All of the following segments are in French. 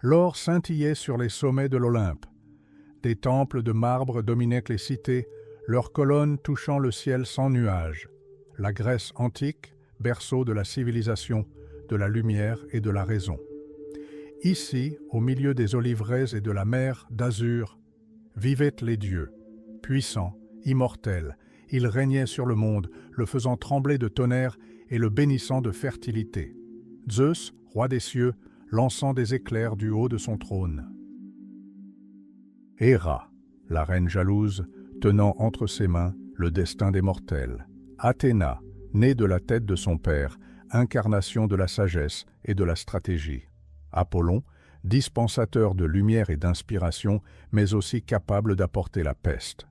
L'or scintillait sur les sommets de l'Olympe. Des temples de marbre dominaient les cités, leurs colonnes touchant le ciel sans nuages. La Grèce antique, berceau de la civilisation, de la lumière et de la raison. Ici, au milieu des oliveraies et de la mer d'azur, vivaient les dieux, puissants, immortels. Ils régnaient sur le monde, le faisant trembler de tonnerre et le bénissant de fertilité. Zeus, roi des cieux, lançant des éclairs du haut de son trône. Héra, la reine jalouse, tenant entre ses mains le destin des mortels. Athéna, née de la tête de son père, incarnation de la sagesse et de la stratégie. Apollon, dispensateur de lumière et d'inspiration, mais aussi capable d'apporter la peste.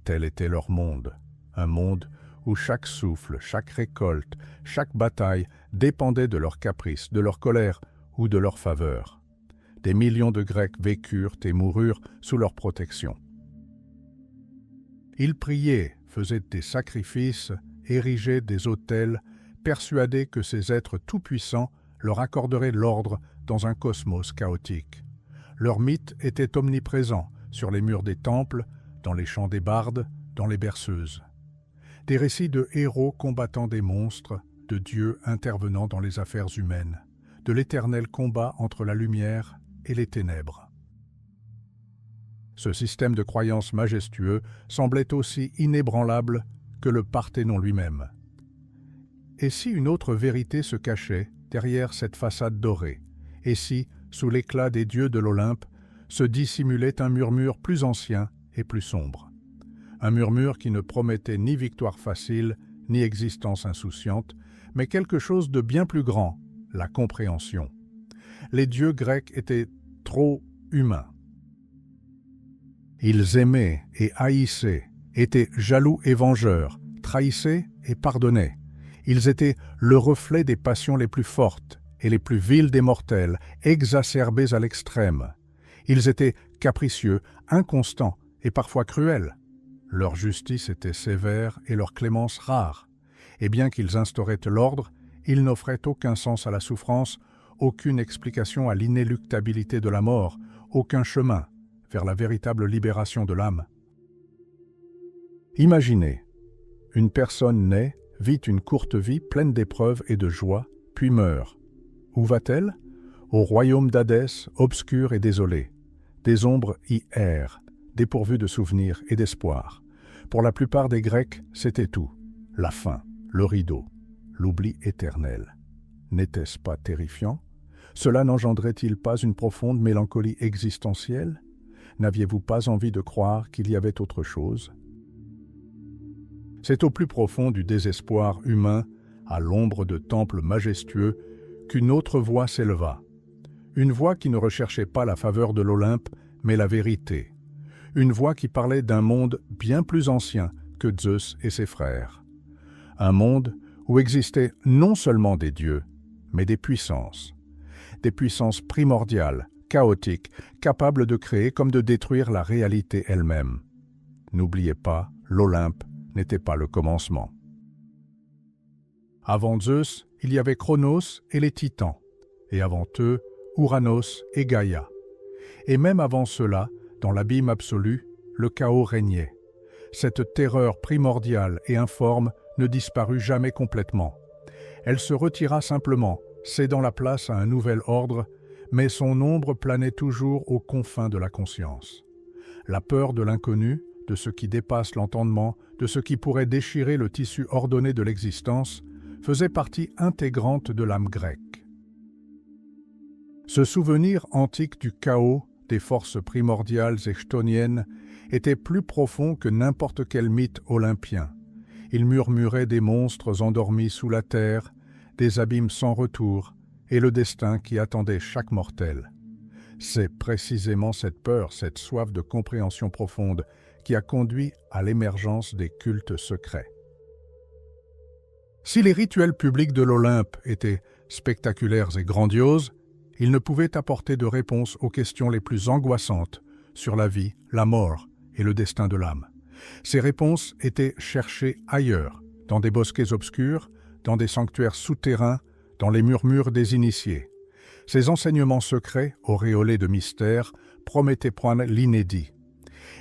Tel était leur monde, un monde où chaque souffle, chaque récolte, chaque bataille dépendait de leur caprice, de leur colère ou de leur faveur. Des millions de Grecs vécurent et moururent sous leur protection. Ils priaient, faisaient des sacrifices, érigeaient des autels, persuadés que ces êtres tout-puissants leur accorderaient l'ordre dans un cosmos chaotique. Leur mythe était omniprésent sur les murs des temples, dans les chants des bardes, dans les berceuses. Des récits de héros combattant des monstres, de dieux intervenant dans les affaires humaines, de l'éternel combat entre la lumière et les ténèbres. Ce système de croyances majestueux semblait aussi inébranlable que le Parthénon lui-même. Et si une autre vérité se cachait derrière cette façade dorée, et si, sous l'éclat des dieux de l'Olympe, se dissimulait un murmure plus ancien et plus sombre. Un murmure qui ne promettait ni victoire facile, ni existence insouciante, mais quelque chose de bien plus grand, la compréhension. Les dieux grecs étaient trop humains. Ils aimaient et haïssaient, étaient jaloux et vengeurs, trahissaient et pardonnaient. Ils étaient le reflet des passions les plus fortes et les plus viles des mortels, exacerbés à l'extrême. Ils étaient capricieux, inconstants et parfois cruels. Leur justice était sévère et leur clémence rare. Et bien qu'ils instauraient l'ordre, ils n'offraient aucun sens à la souffrance, aucune explication à l'inéluctabilité de la mort, aucun chemin vers la véritable libération de l'âme. Imaginez, une personne naît, vit une courte vie pleine d'épreuves et de joie, puis meurt. Où va-t-elle? Au royaume d'Hadès, obscur et désolé. Des ombres y errent, dépourvues de souvenirs et d'espoir. Pour la plupart des Grecs, c'était tout. La faim, le rideau, l'oubli éternel. N'était-ce pas terrifiant? Cela n'engendrait-il pas une profonde mélancolie existentielle? N'aviez-vous pas envie de croire qu'il y avait autre chose? C'est au plus profond du désespoir humain, à l'ombre de temples majestueux, qu'une autre voix s'éleva. Une voix qui ne recherchait pas la faveur de l'Olympe, mais la vérité. Une voix qui parlait d'un monde bien plus ancien que Zeus et ses frères. Un monde où existaient non seulement des dieux, mais des puissances. Des puissances primordiales, chaotiques, capables de créer comme de détruire la réalité elle-même. N'oubliez pas, l'Olympe n'était pas le commencement. Avant Zeus, il y avait Chronos et les Titans, et avant eux, Ouranos et Gaïa. Et même avant cela, dans l'abîme absolu, le chaos régnait. Cette terreur primordiale et informe ne disparut jamais complètement. Elle se retira simplement, cédant la place à un nouvel ordre, mais son ombre planait toujours aux confins de la conscience. La peur de l'inconnu, de ce qui dépasse l'entendement, de ce qui pourrait déchirer le tissu ordonné de l'existence, faisait partie intégrante de l'âme grecque. Ce souvenir antique du chaos, des forces primordiales et chtoniennes, était plus profond que n'importe quel mythe olympien. Il murmurait des monstres endormis sous la terre, des abîmes sans retour, et le destin qui attendait chaque mortel. C'est précisément cette peur, cette soif de compréhension profonde qui a conduit à l'émergence des cultes secrets. Si les rituels publics de l'Olympe étaient spectaculaires et grandioses, ils ne pouvaient apporter de réponse aux questions les plus angoissantes sur la vie, la mort et le destin de l'âme. Ces réponses étaient cherchées ailleurs, dans des bosquets obscurs, dans des sanctuaires souterrains, dans les murmures des initiés. Ces enseignements secrets, auréolés de mystère, promettaient prendre l'inédit.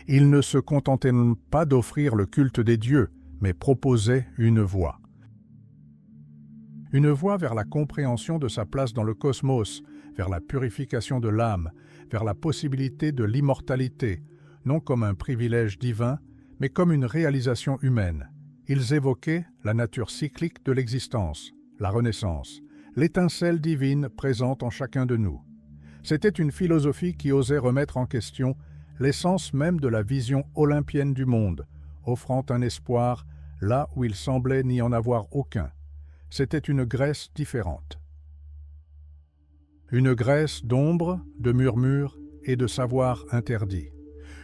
Ils ne se contentaient pas d'offrir le culte des dieux, mais proposaient une voie. Une voie vers la compréhension de sa place dans le cosmos, vers la purification de l'âme, vers la possibilité de l'immortalité, non comme un privilège divin, mais comme une réalisation humaine. Ils évoquaient la nature cyclique de l'existence, la renaissance, l'étincelle divine présente en chacun de nous. C'était une philosophie qui osait remettre en question l'essence même de la vision olympienne du monde, offrant un espoir là où il semblait n'y en avoir aucun. C'était une Grèce différente. Une Grèce d'ombre, de murmures et de savoirs interdits.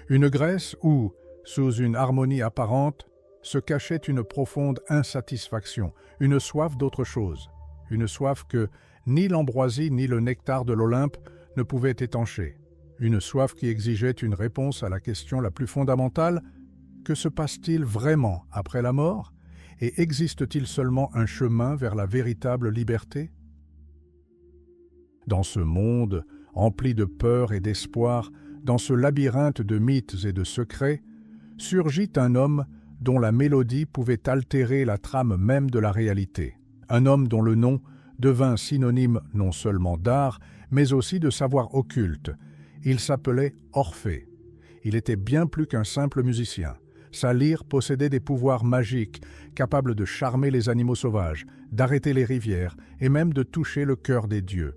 Une Grèce où, sous une harmonie apparente, se cachait une profonde insatisfaction, une soif d'autre chose, une soif que ni l'ambroisie ni le nectar de l'Olympe ne pouvaient étancher, une soif qui exigeait une réponse à la question la plus fondamentale: que se passe-t-il vraiment après la mort, et existe-t-il seulement un chemin vers la véritable liberté? Dans ce monde, empli de peur et d'espoir, dans ce labyrinthe de mythes et de secrets, surgit un homme dont la mélodie pouvait altérer la trame même de la réalité. Un homme dont le nom devint synonyme non seulement d'art, mais aussi de savoir occulte. Il s'appelait Orphée. Il était bien plus qu'un simple musicien. Sa lyre possédait des pouvoirs magiques, capables de charmer les animaux sauvages, d'arrêter les rivières et même de toucher le cœur des dieux.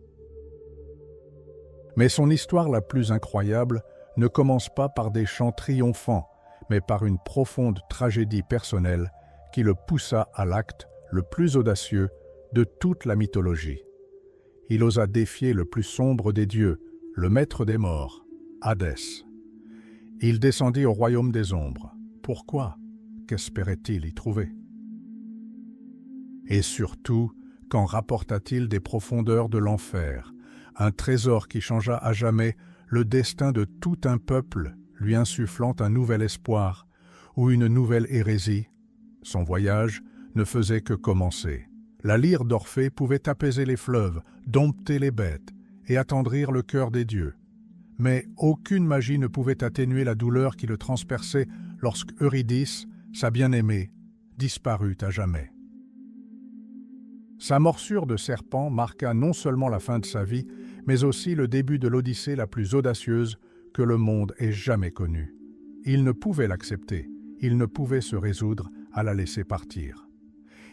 Mais son histoire la plus incroyable ne commence pas par des chants triomphants, mais par une profonde tragédie personnelle qui le poussa à l'acte le plus audacieux de toute la mythologie. Il osa défier le plus sombre des dieux, le maître des morts, Hadès. Il descendit au royaume des ombres. Pourquoi? Qu'espérait-il y trouver? Et surtout, qu'en rapporta-t-il des profondeurs de l'enfer, un trésor qui changea à jamais le destin de tout un peuple, lui insufflant un nouvel espoir ou une nouvelle hérésie? Son voyage ne faisait que commencer. La lyre d'Orphée pouvait apaiser les fleuves, dompter les bêtes et attendrir le cœur des dieux. Mais aucune magie ne pouvait atténuer la douleur qui le transperçait lorsque Eurydice, sa bien-aimée, disparut à jamais. Sa morsure de serpent marqua non seulement la fin de sa vie, mais aussi le début de l'odyssée la plus audacieuse que le monde ait jamais connue. Il ne pouvait l'accepter, il ne pouvait se résoudre à la laisser partir.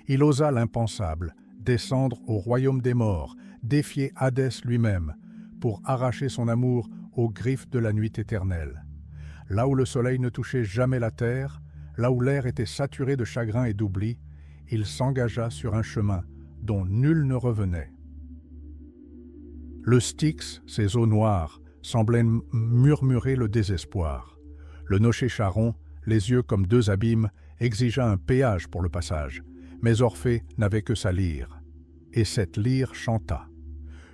Il osa l'impensable, descendre au royaume des morts, défier Hadès lui-même, pour arracher son amour aux griffes de la nuit éternelle. Là où le soleil ne touchait jamais la terre, là où l'air était saturé de chagrin et d'oubli, il s'engagea sur un chemin dont nul ne revenait. Le Styx, ses eaux noires, semblaient murmurer le désespoir. Le nocher Charon, les yeux comme deux abîmes, exigea un péage pour le passage, mais Orphée n'avait que sa lyre. Et cette lyre chanta.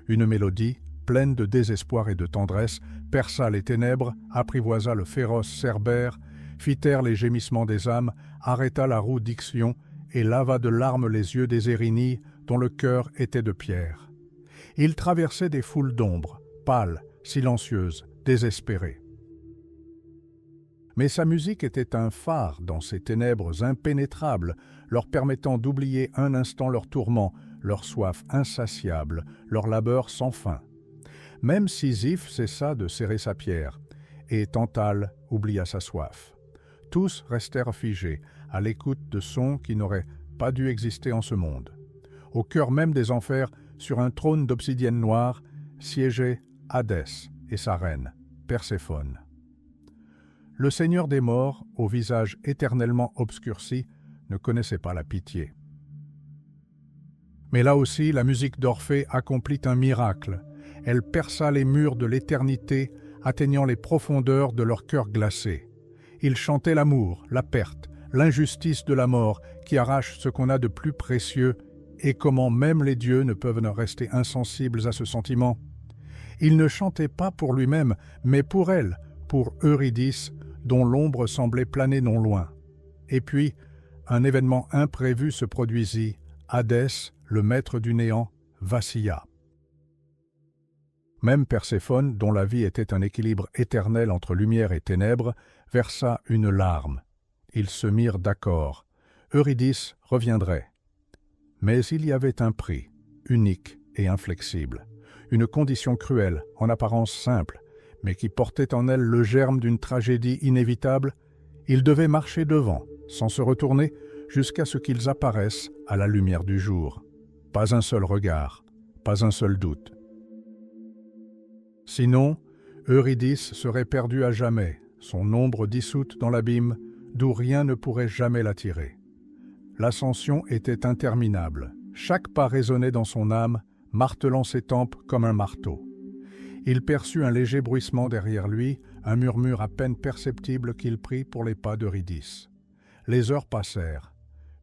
Une mélodie, pleine de désespoir et de tendresse, perça les ténèbres, apprivoisa le féroce Cerbère, fit taire les gémissements des âmes, arrêta la roue d'Ixion et lava de larmes les yeux des Érinnies dont le cœur était de pierre. Il traversait des foules d'ombres, pâles, silencieuses, désespérées. Mais sa musique était un phare dans ces ténèbres impénétrables, leur permettant d'oublier un instant leurs tourments, leur soif insatiable, leur labeur sans fin. Même Sisyphe cessa de serrer sa pierre, et Tantale oublia sa soif. Tous restèrent figés, à l'écoute de sons qui n'auraient pas dû exister en ce monde. Au cœur même des enfers, sur un trône d'obsidienne noire, siégeaient Hadès et sa reine, Perséphone. Le seigneur des morts, au visage éternellement obscurci, ne connaissait pas la pitié. Mais là aussi, la musique d'Orphée accomplit un miracle. Elle perça les murs de l'éternité, atteignant les profondeurs de leur cœur glacé. Il chantait l'amour, la perte, l'injustice de la mort qui arrache ce qu'on a de plus précieux et comment même les dieux ne peuvent ne rester insensibles à ce sentiment. Il ne chantait pas pour lui-même, mais pour elle, pour Eurydice, dont l'ombre semblait planer non loin. Et puis, un événement imprévu se produisit. Hadès, le maître du néant, vacilla. Même Perséphone, dont la vie était un équilibre éternel entre lumière et ténèbres, versa une larme. Ils se mirent d'accord. Eurydice reviendrait. Mais il y avait un prix, unique et inflexible, une condition cruelle, en apparence simple, mais qui portait en elle le germe d'une tragédie inévitable. Ils devaient marcher devant, sans se retourner, jusqu'à ce qu'ils apparaissent à la lumière du jour. Pas un seul regard, pas un seul doute. Sinon, Eurydice serait perdue à jamais, son ombre dissoute dans l'abîme, d'où rien ne pourrait jamais la tirer. L'ascension était interminable. Chaque pas résonnait dans son âme, martelant ses tempes comme un marteau. Il perçut un léger bruissement derrière lui, un murmure à peine perceptible qu'il prit pour les pas d'Eurydice. Les heures passèrent.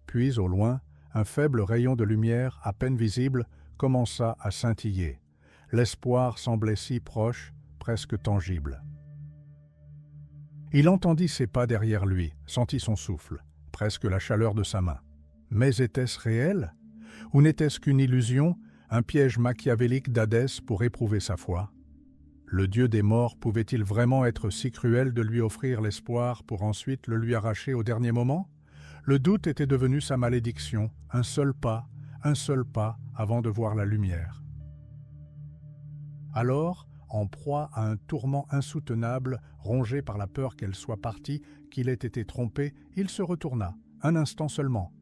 Puis, au loin, un faible rayon de lumière, à peine visible, commença à scintiller. L'espoir semblait si proche, presque tangible. Il entendit ses pas derrière lui, sentit son souffle, presque la chaleur de sa main. Mais était-ce réel? Ou n'était-ce qu'une illusion, un piège machiavélique d'Hadès pour éprouver sa foi? Le dieu des morts pouvait-il vraiment être si cruel de lui offrir l'espoir pour ensuite le lui arracher au dernier moment? Le doute était devenu sa malédiction, un seul pas avant de voir la lumière. Alors, en proie à un tourment insoutenable, rongé par la peur qu'elle soit partie, qu'il ait été trompé, il se retourna, un instant seulement,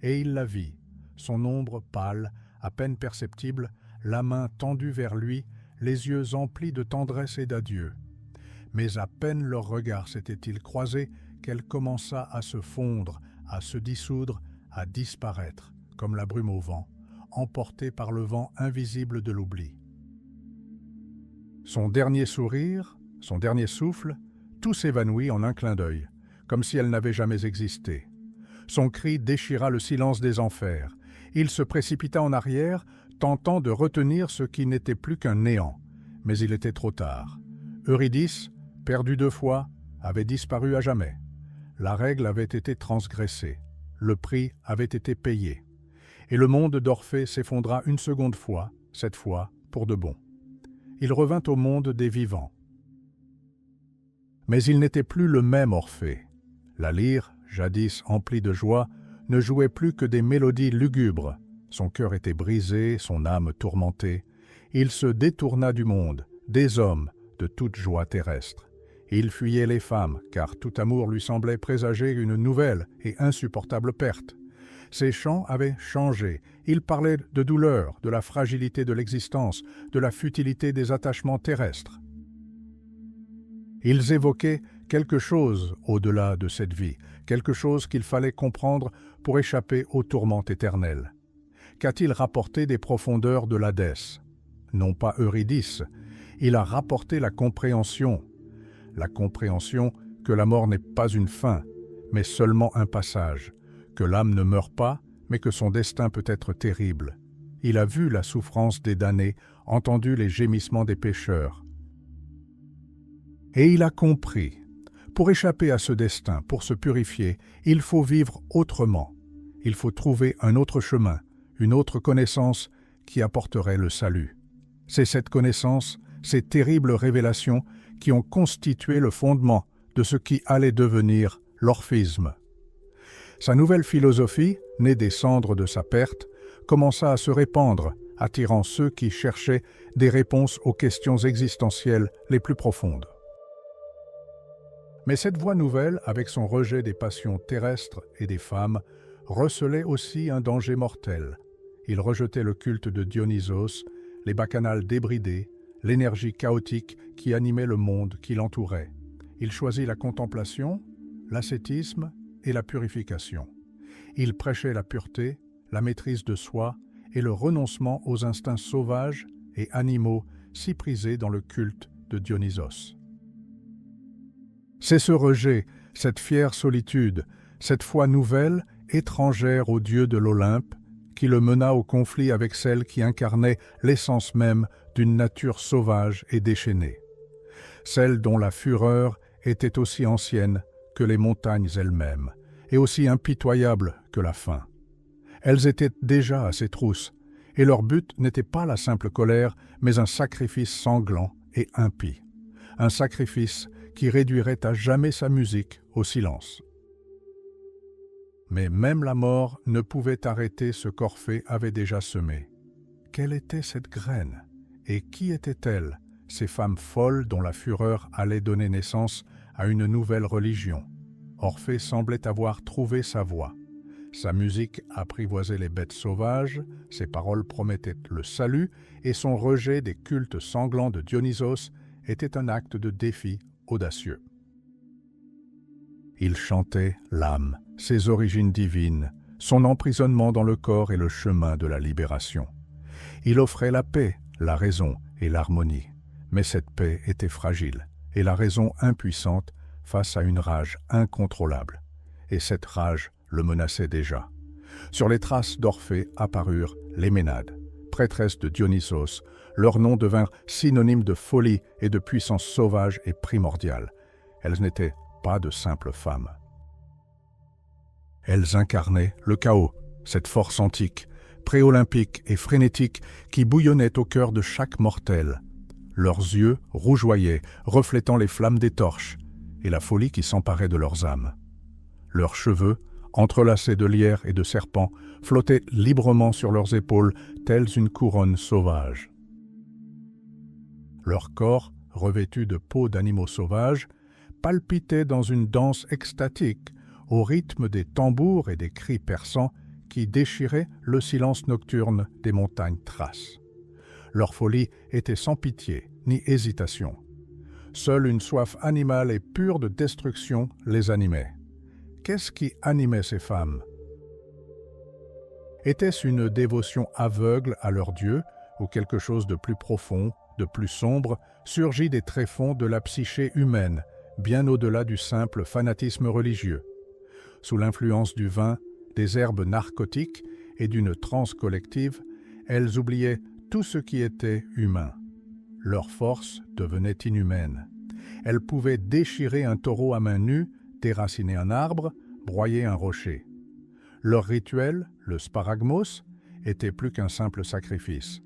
et il la vit, son ombre pâle, à peine perceptible, la main tendue vers lui, les yeux emplis de tendresse et d'adieu. Mais à peine leurs regards s'étaient-ils croisés qu'elle commença à se fondre, à se dissoudre, à disparaître, comme la brume au vent, emportée par le vent invisible de l'oubli. Son dernier sourire, son dernier souffle, tout s'évanouit en un clin d'œil, comme si elle n'avait jamais existé. Son cri déchira le silence des enfers. Il se précipita en arrière, tentant de retenir ce qui n'était plus qu'un néant. Mais il était trop tard. Eurydice, perdue 2 fois, avait disparu à jamais. La règle avait été transgressée. Le prix avait été payé. Et le monde d'Orphée s'effondra une seconde fois, cette fois pour de bon. Il revint au monde des vivants. Mais il n'était plus le même Orphée. La lyre, jadis emplie de joie, ne jouait plus que des mélodies lugubres. Son cœur était brisé, son âme tourmentée. Il se détourna du monde, des hommes, de toute joie terrestre. Il fuyait les femmes, car tout amour lui semblait présager une nouvelle et insupportable perte. Ses chants avaient changé. Il parlait de douleur, de la fragilité de l'existence, de la futilité des attachements terrestres. Ils évoquaient quelque chose au-delà de cette vie, quelque chose qu'il fallait comprendre pour échapper au tourment éternel. Qu'a-t-il rapporté des profondeurs de l'Hadès? Non pas Eurydice, il a rapporté la compréhension que la mort n'est pas une fin, mais seulement un passage, que l'âme ne meurt pas, mais que son destin peut être terrible. Il a vu la souffrance des damnés, entendu les gémissements des pécheurs. Et il a compris. Pour échapper à ce destin, pour se purifier, il faut vivre autrement. Il faut trouver un autre chemin, une autre connaissance qui apporterait le salut. C'est cette connaissance, ces terribles révélations qui ont constitué le fondement de ce qui allait devenir l'orphisme. Sa nouvelle philosophie, née des cendres de sa perte, commença à se répandre, attirant ceux qui cherchaient des réponses aux questions existentielles les plus profondes. Mais cette voie nouvelle, avec son rejet des passions terrestres et des femmes, recelait aussi un danger mortel. Il rejetait le culte de Dionysos, les bacchanales débridés, l'énergie chaotique qui animait le monde qui l'entourait. Il choisit la contemplation, l'ascétisme et la purification. Il prêchait la pureté, la maîtrise de soi et le renoncement aux instincts sauvages et animaux si prisés dans le culte de Dionysos. C'est ce rejet, cette fière solitude, cette foi nouvelle, étrangère aux dieux de l'Olympe, qui le mena au conflit avec celle qui incarnait l'essence même d'une nature sauvage et déchaînée. Celle dont la fureur était aussi ancienne que les montagnes elles-mêmes, et aussi impitoyable que la faim. Elles étaient déjà à ses trousses, et leur but n'était pas la simple colère, mais un sacrifice sanglant et impie. Un sacrifice qui réduirait à jamais sa musique au silence. Mais même la mort ne pouvait arrêter ce qu'Orphée avait déjà semé. Quelle était cette graine? Et qui étaient-elles, ces femmes folles dont la fureur allait donner naissance à une nouvelle religion? Orphée semblait avoir trouvé sa voie. Sa musique apprivoisait les bêtes sauvages, ses paroles promettaient le salut, et son rejet des cultes sanglants de Dionysos était un acte de défi audacieux. Il chantait l'âme, ses origines divines, son emprisonnement dans le corps et le chemin de la libération. Il offrait la paix, la raison et l'harmonie. Mais cette paix était fragile, et la raison impuissante face à une rage incontrôlable. Et cette rage le menaçait déjà. Sur les traces d'Orphée apparurent les Ménades, prêtresses de Dionysos. Leurs noms devinrent synonymes de folie et de puissance sauvage et primordiale. Elles n'étaient pas de simples femmes. Elles incarnaient le chaos, cette force antique, préolympique et frénétique qui bouillonnait au cœur de chaque mortel. Leurs yeux rougeoyaient, reflétant les flammes des torches, et la folie qui s'emparait de leurs âmes. Leurs cheveux, entrelacés de lierres et de serpents, flottaient librement sur leurs épaules, tels une couronne sauvage. Leur corps, revêtu de peaux d'animaux sauvages, palpitait dans une danse extatique, au rythme des tambours et des cris perçants qui déchiraient le silence nocturne des montagnes Thraces. Leur folie était sans pitié ni hésitation. Seule une soif animale et pure de destruction les animait. Qu'est-ce qui animait ces femmes? Était-ce une dévotion aveugle à leur Dieu ou quelque chose de plus profond, de plus sombre, surgi des tréfonds de la psyché humaine, bien au-delà du simple fanatisme religieux? Sous l'influence du vin, des herbes narcotiques et d'une transe collective, elles oubliaient tout ce qui était humain. Leur force devenait inhumaine. Elles pouvaient déchirer un taureau à main nue, déraciner un arbre, broyer un rocher. Leur rituel, le sparagmos, était plus qu'un simple sacrifice.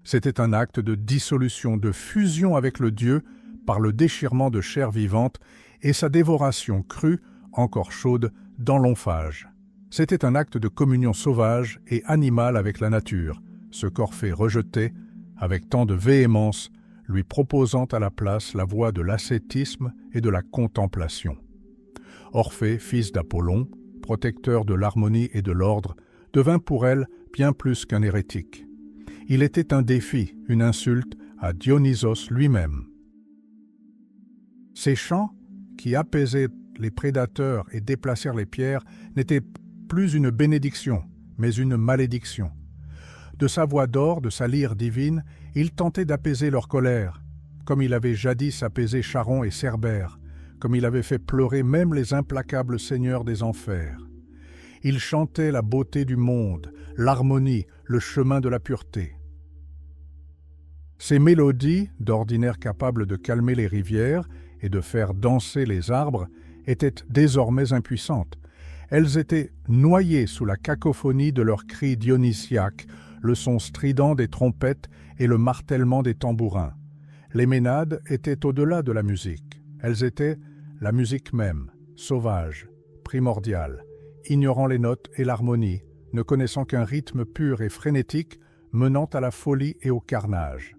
C'était un acte de dissolution, de fusion avec le Dieu par le déchirement de chair vivante et sa dévoration crue, encore chaude, dans l'omphage. C'était un acte de communion sauvage et animale avec la nature, ce qu'Orphée rejetait avec tant de véhémence, lui proposant à la place la voie de l'ascétisme et de la contemplation. Orphée, fils d'Apollon, protecteur de l'harmonie et de l'ordre, devint pour elle bien plus qu'un hérétique. Il était un défi, une insulte à Dionysos lui-même. Ces chants, qui apaisaient les prédateurs et déplacèrent les pierres, n'étaient plus une bénédiction, mais une malédiction. De sa voix d'or, de sa lyre divine, il tentait d'apaiser leur colère, comme il avait jadis apaisé Charon et Cerbère, comme il avait fait pleurer même les implacables seigneurs des enfers. Il chantait la beauté du monde, l'harmonie, le chemin de la pureté. Ces mélodies, d'ordinaire capables de calmer les rivières et de faire danser les arbres, étaient désormais impuissantes. Elles étaient noyées sous la cacophonie de leurs cris dionysiaques, le son strident des trompettes et le martèlement des tambourins. Les Ménades étaient au-delà de la musique. Elles étaient la musique même, sauvage, primordiale, ignorant les notes et l'harmonie, ne connaissant qu'un rythme pur et frénétique menant à la folie et au carnage.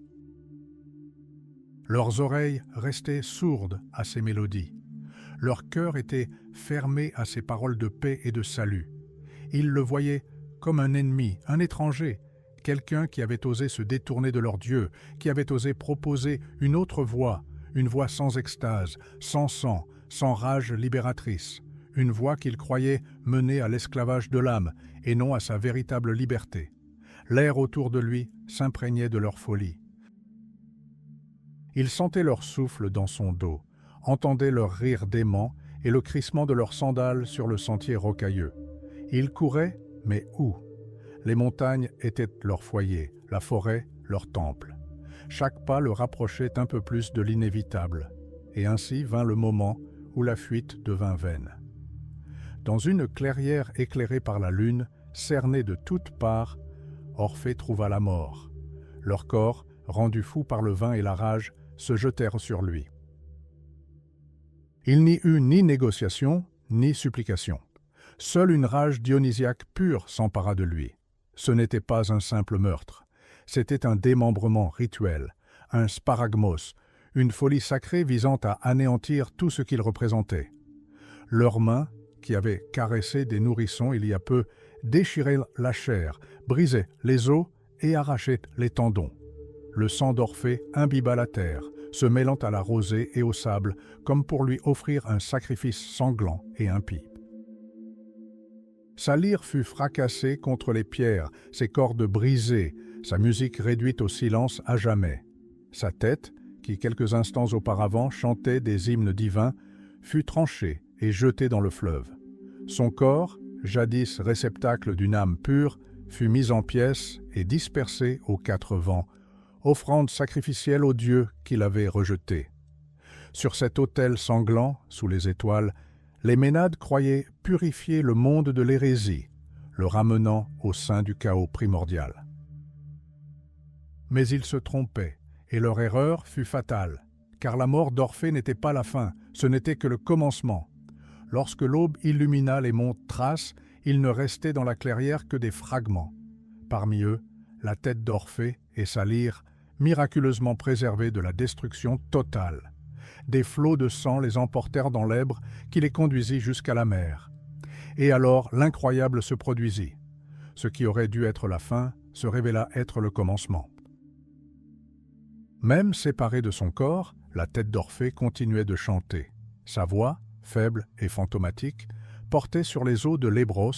Leurs oreilles restaient sourdes à ces mélodies. Leur cœur était fermé à ces paroles de paix et de salut. Ils le voyaient comme un ennemi, un étranger, quelqu'un qui avait osé se détourner de leur Dieu, qui avait osé proposer une autre voie, une voie sans extase, sans sang, sans rage libératrice, une voie qu'ils croyaient mener à l'esclavage de l'âme et non à sa véritable liberté. L'air autour de lui s'imprégnait de leur folie. Il sentait leur souffle dans son dos, entendait leur rire dément et le crissement de leurs sandales sur le sentier rocailleux. Ils couraient, mais où? Les montagnes étaient leur foyer, la forêt leur temple. Chaque pas le rapprochait un peu plus de l'inévitable, et ainsi vint le moment où la fuite devint vaine. Dans une clairière éclairée par la lune, cernés de toutes parts, Orphée trouva la mort. Leurs corps, rendus fous par le vin et la rage, se jetèrent sur lui. Il n'y eut ni négociation, ni supplication. Seule une rage dionysiaque pure s'empara de lui. Ce n'était pas un simple meurtre, c'était un démembrement rituel, un sparagmos, une folie sacrée visant à anéantir tout ce qu'il représentait. Leurs mains, qui avaient caressé des nourrissons il y a peu, déchiraient la chair, brisaient les os et arrachaient les tendons. Le sang d'Orphée imbiba la terre, se mêlant à la rosée et au sable, comme pour lui offrir un sacrifice sanglant et impie. Sa lyre fut fracassée contre les pierres, ses cordes brisées, sa musique réduite au silence à jamais. Sa tête, qui quelques instants auparavant chantait des hymnes divins, fut tranchée et jetée dans le fleuve. Son corps, jadis réceptacle d'une âme pure, fut mis en pièces et dispersé aux quatre vents, offrande sacrificielle au Dieu qui l'avait rejeté. Sur cet autel sanglant, sous les étoiles, les Ménades croyaient purifier le monde de l'hérésie, le ramenant au sein du chaos primordial. Mais ils se trompaient, et leur erreur fut fatale, car la mort d'Orphée n'était pas la fin, ce n'était que le commencement. Lorsque l'aube illumina les monts Thrace, il ne restait dans la clairière que des fragments. Parmi eux, la tête d'Orphée et sa lyre, miraculeusement préservées de la destruction totale. Des flots de sang les emportèrent dans l'Èbre qui les conduisit jusqu'à la mer. Et alors l'incroyable se produisit. Ce qui aurait dû être la fin se révéla être le commencement. Même séparée de son corps, la tête d'Orphée continuait de chanter. Sa voix, faible et fantomatique, portait sur les eaux de l'Ébros,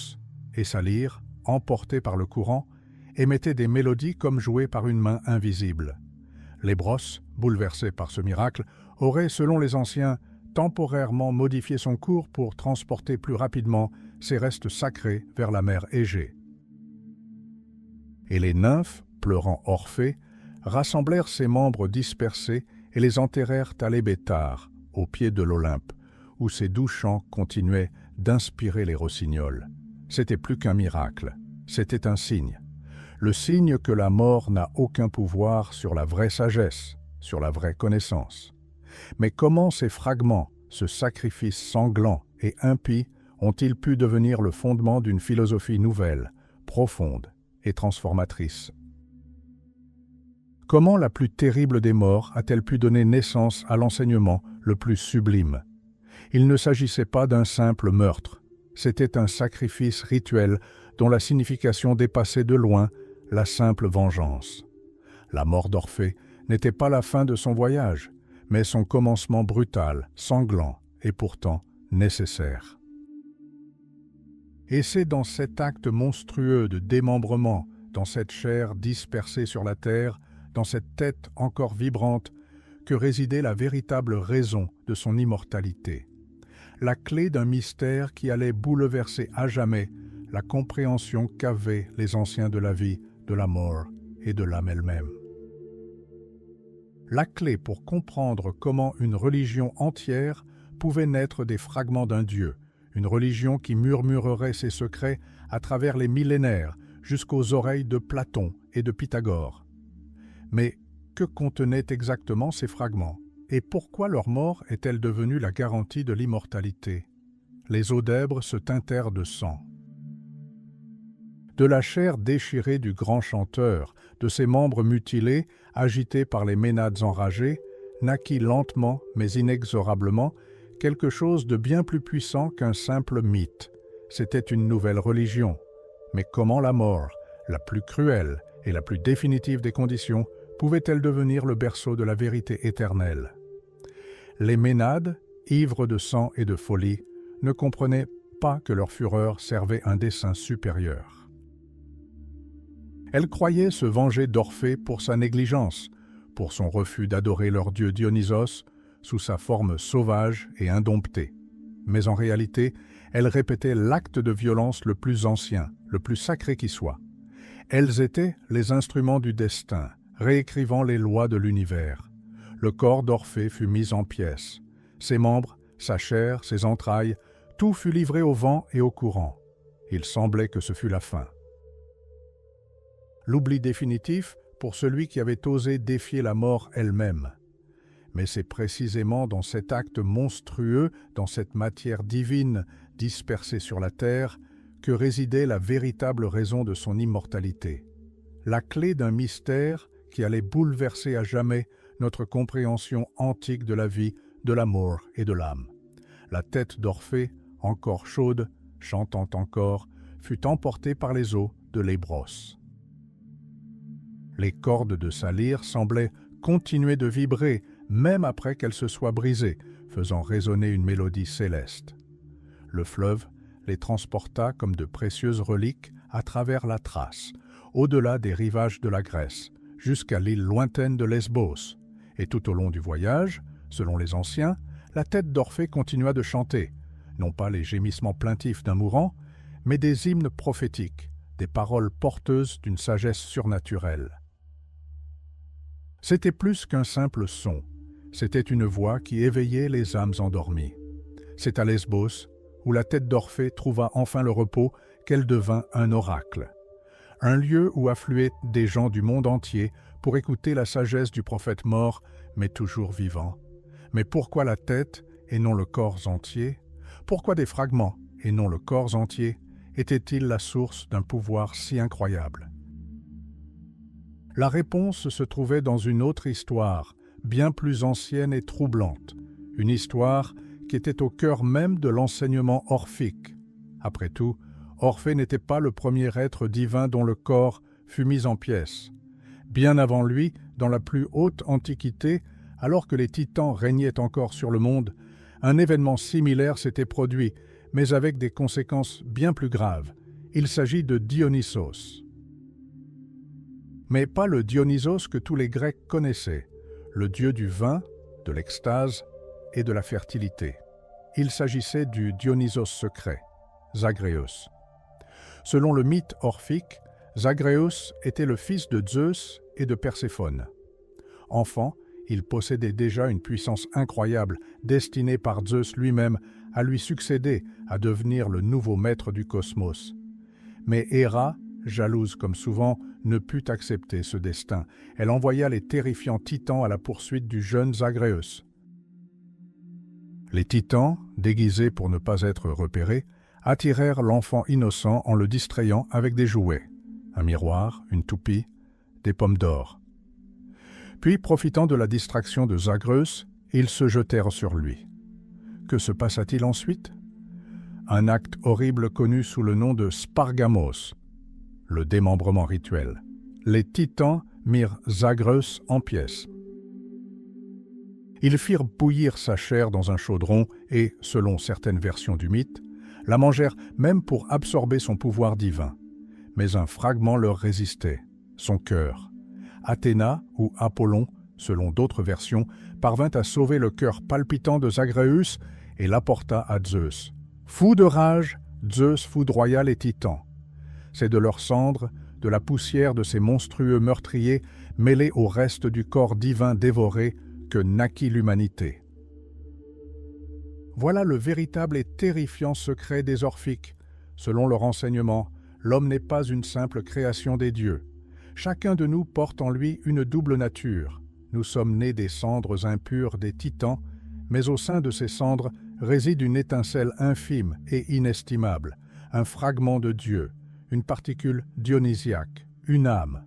et sa lyre, emportée par le courant, émettait des mélodies comme jouées par une main invisible. L'Ébros, bouleversé par ce miracle, aurait, selon les anciens, temporairement modifié son cours pour transporter plus rapidement ses restes sacrés vers la mer Égée. Et les nymphes, pleurant Orphée, rassemblèrent ses membres dispersés et les enterrèrent à l'Ébétar, au pied de l'Olympe, où ses doux chants continuaient d'inspirer les rossignols. C'était plus qu'un miracle, c'était un signe. Le signe que la mort n'a aucun pouvoir sur la vraie sagesse, sur la vraie connaissance. Mais comment ces fragments, ce sacrifice sanglant et impie, ont-ils pu devenir le fondement d'une philosophie nouvelle, profonde et transformatrice? Comment la plus terrible des morts a-t-elle pu donner naissance à l'enseignement le plus sublime? Il ne s'agissait pas d'un simple meurtre, c'était un sacrifice rituel dont la signification dépassait de loin la simple vengeance. La mort d'Orphée n'était pas la fin de son voyage, mais son commencement brutal, sanglant et pourtant nécessaire. Et c'est dans cet acte monstrueux de démembrement, dans cette chair dispersée sur la terre, dans cette tête encore vibrante, que résidait la véritable raison de son immortalité. La clé d'un mystère qui allait bouleverser à jamais la compréhension qu'avaient les anciens de la vie, de la mort et de l'âme elle-même. La clé pour comprendre comment une religion entière pouvait naître des fragments d'un Dieu, une religion qui murmurerait ses secrets à travers les millénaires jusqu'aux oreilles de Platon et de Pythagore. Mais que contenaient exactement ces fragments? Et pourquoi leur mort est-elle devenue la garantie de l'immortalité? Les eaux d'Èbre se teintèrent de sang. De la chair déchirée du grand chanteur, de ses membres mutilés, agités par les Ménades enragés, naquit lentement mais inexorablement quelque chose de bien plus puissant qu'un simple mythe. C'était une nouvelle religion. Mais comment la mort, la plus cruelle et la plus définitive des conditions, pouvait-elle devenir le berceau de la vérité éternelle? Les Ménades, ivres de sang et de folie, ne comprenaient pas que leur fureur servait un dessein supérieur. Elles croyaient se venger d'Orphée pour sa négligence, pour son refus d'adorer leur dieu Dionysos sous sa forme sauvage et indomptée. Mais en réalité, elles répétaient l'acte de violence le plus ancien, le plus sacré qui soit. Elles étaient les instruments du destin, réécrivant les lois de l'univers. Le corps d'Orphée fut mis en pièces. Ses membres, sa chair, ses entrailles, tout fut livré au vent et au courant. Il semblait que ce fût la fin. L'oubli définitif pour celui qui avait osé défier la mort elle-même. Mais c'est précisément dans cet acte monstrueux, dans cette matière divine dispersée sur la terre, que résidait la véritable raison de son immortalité. La clé d'un mystère qui allait bouleverser à jamais notre compréhension antique de la vie, de l'amour et de l'âme. La tête d'Orphée, encore chaude, chantant encore, fut emportée par les eaux de l'Ébros. Les cordes de sa lyre semblaient continuer de vibrer, même après qu'elle se soit brisée, faisant résonner une mélodie céleste. Le fleuve les transporta comme de précieuses reliques à travers la Thrace, au-delà des rivages de la Grèce, jusqu'à l'île lointaine de Lesbos. Et tout au long du voyage, selon les anciens, la tête d'Orphée continua de chanter, non pas les gémissements plaintifs d'un mourant, mais des hymnes prophétiques, des paroles porteuses d'une sagesse surnaturelle. C'était plus qu'un simple son, c'était une voix qui éveillait les âmes endormies. C'est à Lesbos, où la tête d'Orphée trouva enfin le repos, qu'elle devint un oracle. Un lieu où affluaient des gens du monde entier pour écouter la sagesse du prophète mort, mais toujours vivant. Mais pourquoi la tête et non le corps entier? Pourquoi des fragments et non le corps entier était-il la source d'un pouvoir si incroyable? La réponse se trouvait dans une autre histoire, bien plus ancienne et troublante, une histoire qui était au cœur même de l'enseignement orphique. Après tout, Orphée n'était pas le premier être divin dont le corps fut mis en pièces. Bien avant lui, dans la plus haute Antiquité, alors que les Titans régnaient encore sur le monde, un événement similaire s'était produit, mais avec des conséquences bien plus graves. Il s'agit de Dionysos. Mais pas le Dionysos que tous les Grecs connaissaient, le dieu du vin, de l'extase et de la fertilité. Il s'agissait du Dionysos secret, Zagreus. Selon le mythe orphique, Zagreus était le fils de Zeus et de Perséphone. Enfant, il possédait déjà une puissance incroyable, destinée par Zeus lui-même à lui succéder, à devenir le nouveau maître du cosmos. Mais Héra, jalouse comme souvent, ne put accepter ce destin. Elle envoya les terrifiants titans à la poursuite du jeune Zagreus. Les titans, déguisés pour ne pas être repérés, attirèrent l'enfant innocent en le distrayant avec des jouets, un miroir, une toupie, des pommes d'or. Puis, profitant de la distraction de Zagreus, ils se jetèrent sur lui. Que se passa-t-il ensuite? Un acte horrible connu sous le nom de Spargamos, le démembrement rituel. Les titans mirent Zagreus en pièces. Ils firent bouillir sa chair dans un chaudron et, selon certaines versions du mythe, la mangèrent même pour absorber son pouvoir divin. Mais un fragment leur résistait, son cœur. Athéna ou Apollon, selon d'autres versions, parvint à sauver le cœur palpitant de Zagreus et l'apporta à Zeus. Fou de rage, Zeus foudroya les titans. C'est de leurs cendres, de la poussière de ces monstrueux meurtriers mêlés au reste du corps divin dévoré que naquit l'humanité. Voilà le véritable et terrifiant secret des Orphiques. Selon leur enseignement, l'homme n'est pas une simple création des dieux. Chacun de nous porte en lui une double nature. Nous sommes nés des cendres impures des titans, mais au sein de ces cendres réside une étincelle infime et inestimable, un fragment de Dieu, une particule dionysiaque, une âme.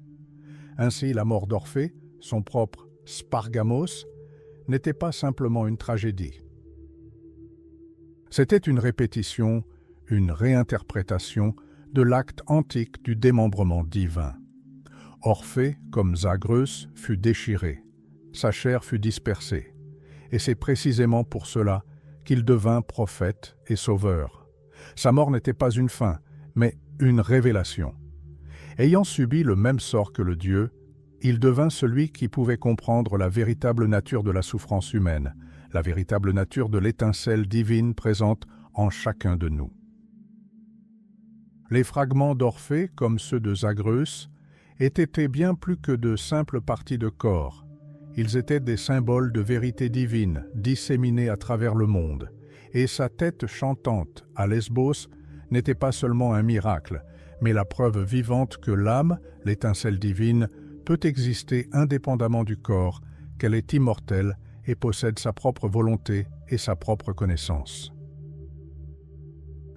Ainsi, la mort d'Orphée, son propre Spargamos, n'était pas simplement une tragédie. C'était une répétition, une réinterprétation de l'acte antique du démembrement divin. Orphée, comme Zagreus, fut déchiré, sa chair fut dispersée, et c'est précisément pour cela qu'il devint prophète et sauveur. Sa mort n'était pas une fin, mais une révélation. Ayant subi le même sort que le Dieu, il devint celui qui pouvait comprendre la véritable nature de la souffrance humaine, la véritable nature de l'étincelle divine présente en chacun de nous. Les fragments d'Orphée, comme ceux de Zagreus, étaient bien plus que de simples parties de corps. Ils étaient des symboles de vérité divine disséminés à travers le monde, et sa tête chantante à Lesbos n'était pas seulement un miracle, mais la preuve vivante que l'âme, l'étincelle divine, peut exister indépendamment du corps, qu'elle est immortelle et possède sa propre volonté et sa propre connaissance.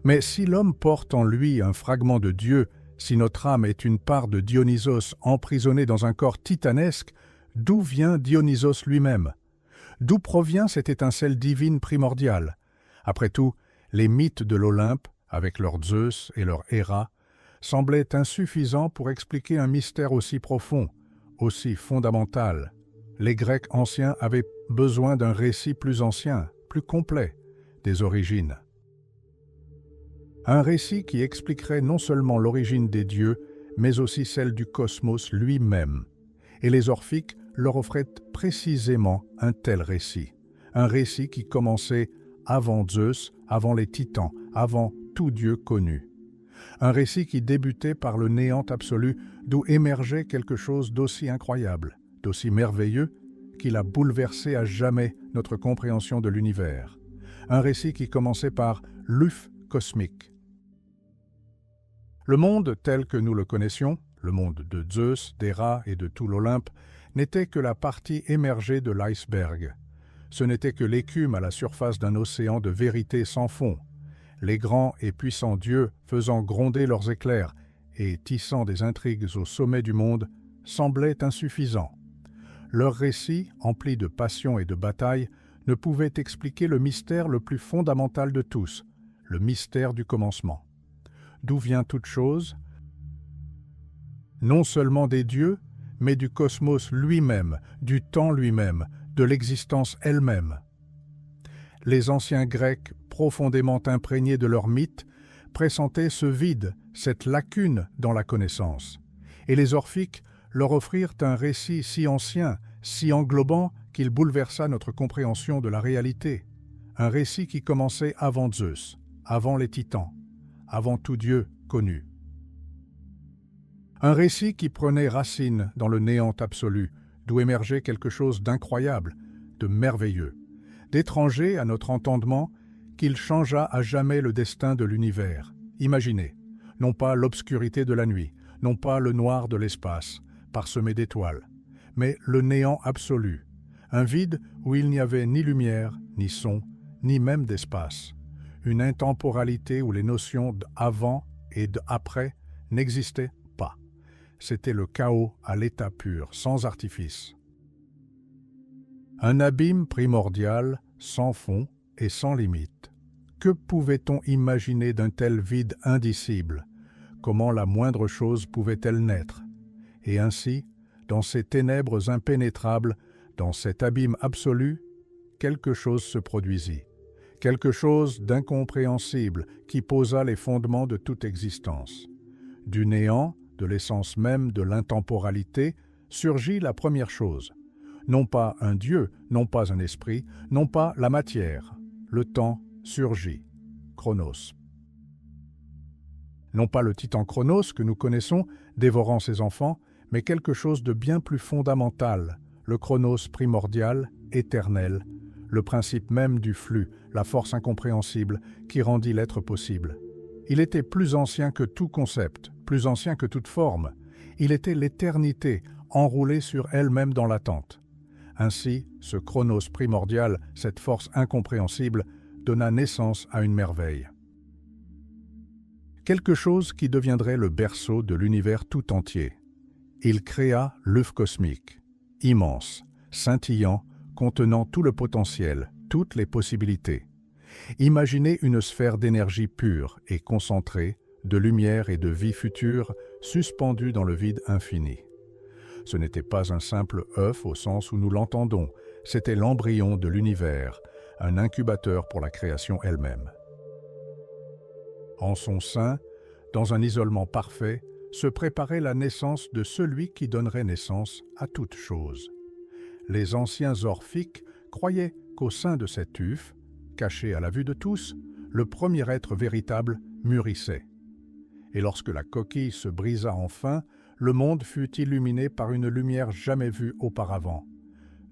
Mais si l'homme porte en lui un fragment de Dieu, si notre âme est une part de Dionysos emprisonnée dans un corps titanesque, d'où vient Dionysos lui-même? D'où provient cette étincelle divine primordiale? Après tout, les mythes de l'Olympe, avec leur Zeus et leur Héra, semblaient insuffisants pour expliquer un mystère aussi profond, aussi fondamental. Les Grecs anciens avaient besoin d'un récit plus ancien, plus complet, des origines. Un récit qui expliquerait non seulement l'origine des dieux, mais aussi celle du cosmos lui-même. Et les Orphiques leur offraient précisément un tel récit. Un récit qui commençait avant Zeus, avant les Titans, avant tout dieu connu. Un récit qui débutait par le néant absolu, d'où émergeait quelque chose d'aussi incroyable, d'aussi merveilleux, qu'il a bouleversé à jamais notre compréhension de l'univers. Un récit qui commençait par l'œuf cosmique. Le monde tel que nous le connaissions, le monde de Zeus, d'Héra et de tout l'Olympe, n'était que la partie émergée de l'iceberg. Ce n'était que l'écume à la surface d'un océan de vérité sans fond. Les grands et puissants dieux, faisant gronder leurs éclairs et tissant des intrigues au sommet du monde, semblaient insuffisants. Leur récit, empli de passion et de bataille, ne pouvait expliquer le mystère le plus fondamental de tous, le mystère du commencement. D'où vient toute chose? Non seulement des dieux, mais du cosmos lui-même, du temps lui-même, de l'existence elle-même. Les anciens Grecs, profondément imprégnés de leurs mythes, pressentaient ce vide, cette lacune dans la connaissance. Et les Orphiques leur offrirent un récit si ancien, si englobant qu'il bouleversa notre compréhension de la réalité. Un récit qui commençait avant Zeus, avant les Titans, avant tout Dieu connu. Un récit qui prenait racine dans le néant absolu, d'où émergeait quelque chose d'incroyable, de merveilleux, d'étranger à notre entendement, qu'il changea à jamais le destin de l'univers. Imaginez, non pas l'obscurité de la nuit, non pas le noir de l'espace, parsemé d'étoiles, mais le néant absolu, un vide où il n'y avait ni lumière, ni son, ni même d'espace, une intemporalité où les notions d'avant et d'après n'existaient pas. C'était le chaos à l'état pur, sans artifice. Un abîme primordial, sans fond et sans limite. Que pouvait-on imaginer d'un tel vide indicible? Comment la moindre chose pouvait-elle naître? Et ainsi, dans ces ténèbres impénétrables, dans cet abîme absolu, quelque chose se produisit. Quelque chose d'incompréhensible qui posa les fondements de toute existence. Du néant, de l'essence même de l'intemporalité, surgit la première chose. Non pas un Dieu, non pas un esprit, non pas la matière. Le temps surgit. Chronos. Non pas le titan Chronos que nous connaissons, dévorant ses enfants, mais quelque chose de bien plus fondamental, le Chronos primordial, éternel, le principe même du flux, la force incompréhensible qui rendit l'être possible. Il était plus ancien que tout concept, plus ancien que toute forme. Il était l'éternité, enroulée sur elle-même dans l'attente. Ainsi, ce Chronos primordial, cette force incompréhensible, donna naissance à une merveille. Quelque chose qui deviendrait le berceau de l'univers tout entier. Il créa l'œuf cosmique, immense, scintillant, contenant tout le potentiel, toutes les possibilités. Imaginez une sphère d'énergie pure et concentrée, de lumière et de vie future, suspendue dans le vide infini. Ce n'était pas un simple œuf au sens où nous l'entendons, c'était l'embryon de l'univers, un incubateur pour la création elle-même. En son sein, dans un isolement parfait, se préparait la naissance de celui qui donnerait naissance à toute chose. Les anciens Orphiques croyaient qu'au sein de cet œuf, caché à la vue de tous, le premier être véritable mûrissait. Et lorsque la coquille se brisa enfin, le monde fut illuminé par une lumière jamais vue auparavant.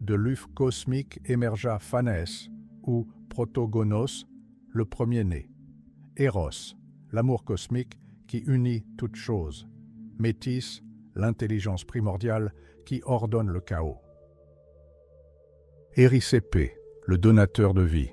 De l'œuf cosmique émergea Phanès, ou Protogonos, le premier-né, Eros, l'amour cosmique qui unit toutes choses. Métis, l'intelligence primordiale qui ordonne le chaos. Éricépé, le donateur de vie.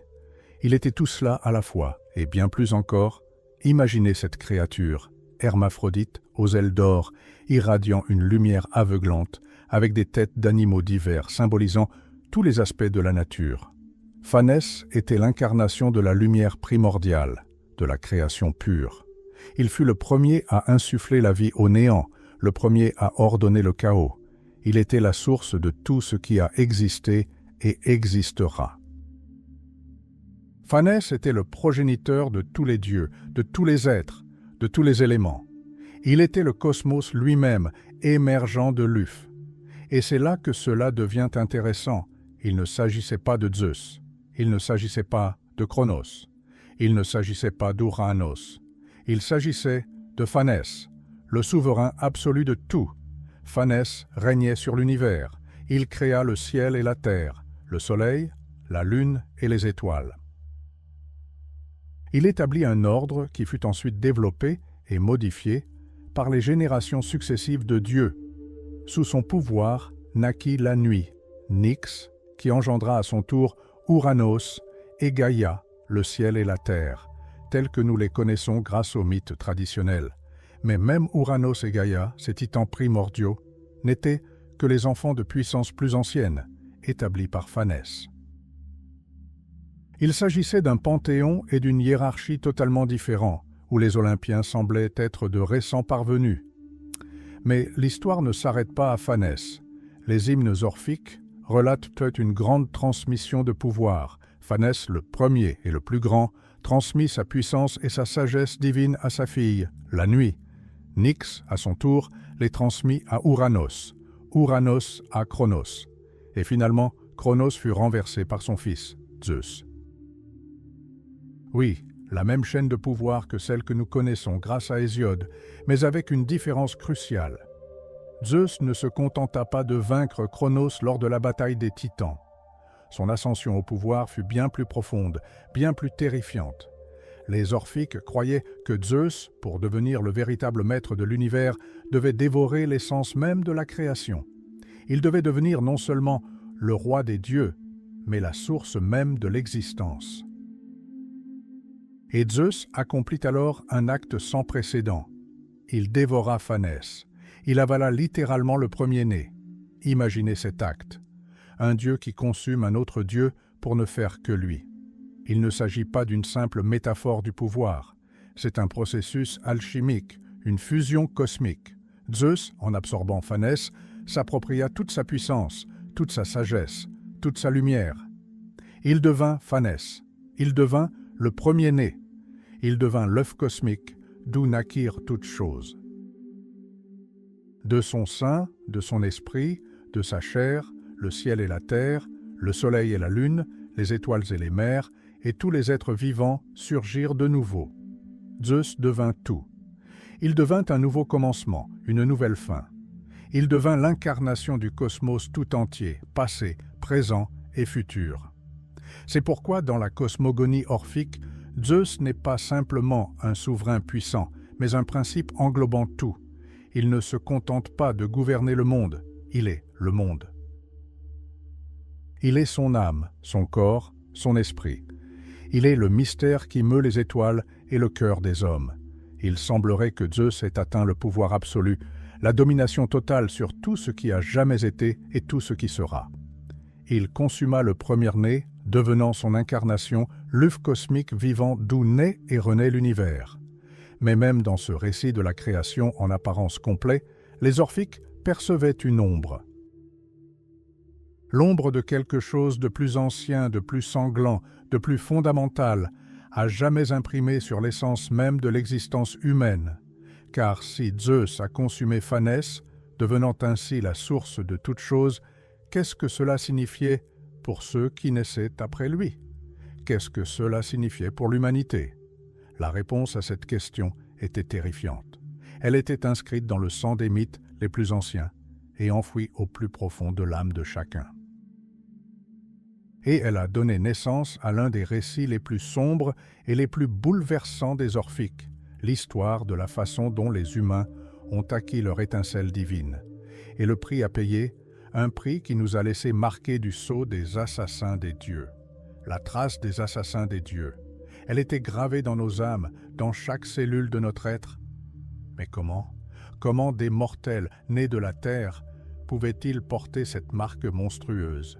Il était tout cela à la fois, et bien plus encore. Imaginez cette créature, hermaphrodite, aux ailes d'or, irradiant une lumière aveuglante, avec des têtes d'animaux divers, symbolisant tous les aspects de la nature. Phanès était l'incarnation de la lumière primordiale, de la création pure. Il fut le premier à insuffler la vie au néant, le premier à ordonner le chaos. Il était la source de tout ce qui a existé et existera. Phanès était le progéniteur de tous les dieux, de tous les êtres, de tous les éléments. Il était le cosmos lui-même, émergeant de l'Uph. Et c'est là que cela devient intéressant. Il ne s'agissait pas de Zeus, il ne s'agissait pas de Cronos, il ne s'agissait pas d'Ouranos. Il s'agissait de Phanès, le souverain absolu de tout. Phanès régnait sur l'univers. Il créa le ciel et la terre, le soleil, la lune et les étoiles. Il établit un ordre qui fut ensuite développé et modifié par les générations successives de dieux. Sous son pouvoir naquit la nuit, Nyx, qui engendra à son tour Ouranos et Gaïa, le ciel et la terre, tels que nous les connaissons grâce aux mythes traditionnels. Mais même Ouranos et Gaïa, ces titans primordiaux, n'étaient que les enfants de puissances plus anciennes, établis par Phanès. Il s'agissait d'un panthéon et d'une hiérarchie totalement différents, où les Olympiens semblaient être de récents parvenus. Mais l'histoire ne s'arrête pas à Phanès. Les hymnes orphiques relatent une grande transmission de pouvoir. Phanès, le premier et le plus grand, transmit sa puissance et sa sagesse divine à sa fille, la nuit. Nyx, à son tour, les transmit à Ouranos, Ouranos à Cronos. Et finalement, Cronos fut renversé par son fils, Zeus. Oui, la même chaîne de pouvoir que celle que nous connaissons grâce à Hésiode, mais avec une différence cruciale. Zeus ne se contenta pas de vaincre Cronos lors de la bataille des Titans. Son ascension au pouvoir fut bien plus profonde, bien plus terrifiante. Les Orphiques croyaient que Zeus, pour devenir le véritable maître de l'univers, devait dévorer l'essence même de la création. Il devait devenir non seulement le roi des dieux, mais la source même de l'existence. Et Zeus accomplit alors un acte sans précédent. Il dévora Phanès. Il avala littéralement le premier-né. Imaginez cet acte. Un dieu qui consume un autre dieu pour ne faire que lui. Il ne s'agit pas d'une simple métaphore du pouvoir. C'est un processus alchimique, une fusion cosmique. Zeus, en absorbant Phanès, s'appropria toute sa puissance, toute sa sagesse, toute sa lumière. Il devint Phanès. Il devint le premier-né. Il devint l'œuf cosmique, d'où naquirent toutes choses. De son sein, de son esprit, de sa chair, le ciel et la terre, le soleil et la lune, les étoiles et les mers, et tous les êtres vivants surgirent de nouveau. Zeus devint tout. Il devint un nouveau commencement, une nouvelle fin. Il devint l'incarnation du cosmos tout entier, passé, présent et futur. C'est pourquoi, dans la cosmogonie orphique, Zeus n'est pas simplement un souverain puissant, mais un principe englobant tout. Il ne se contente pas de gouverner le monde, il est le monde. Il est son âme, son corps, son esprit. Il est le mystère qui meut les étoiles et le cœur des hommes. Il semblerait que Zeus ait atteint le pouvoir absolu, la domination totale sur tout ce qui a jamais été et tout ce qui sera. Il consuma le premier-né, devenant son incarnation, l'œuf cosmique vivant d'où naît et renaît l'univers. Mais même dans ce récit de la création en apparence complet, les Orphiques percevaient une ombre. L'ombre de quelque chose de plus ancien, de plus sanglant, de plus fondamental, à jamais imprimé sur l'essence même de l'existence humaine. Car si Zeus a consumé Phanès, devenant ainsi la source de toute chose, qu'est-ce que cela signifiait pour ceux qui naissaient après lui? Qu'est-ce que cela signifiait pour l'humanité? La réponse à cette question était terrifiante. Elle était inscrite dans le sang des mythes les plus anciens et enfouie au plus profond de l'âme de chacun. Et elle a donné naissance à l'un des récits les plus sombres et les plus bouleversants des Orphiques, l'histoire de la façon dont les humains ont acquis leur étincelle divine. Et le prix à payer, un prix qui nous a laissé marquer du sceau des assassins des dieux. La trace des assassins des dieux. Elle était gravée dans nos âmes, dans chaque cellule de notre être. Mais comment? Comment des mortels nés de la terre pouvaient-ils porter cette marque monstrueuse?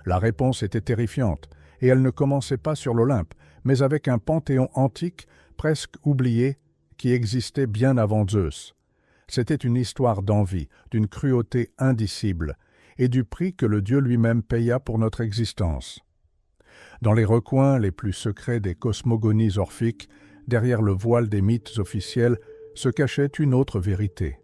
La réponse était terrifiante, et elle ne commençait pas sur l'Olympe, mais avec un panthéon antique, presque oublié, qui existait bien avant Zeus. C'était une histoire d'envie, d'une cruauté indicible, et du prix que le Dieu lui-même paya pour notre existence. Dans les recoins les plus secrets des cosmogonies orphiques, derrière le voile des mythes officiels, se cachait une autre vérité.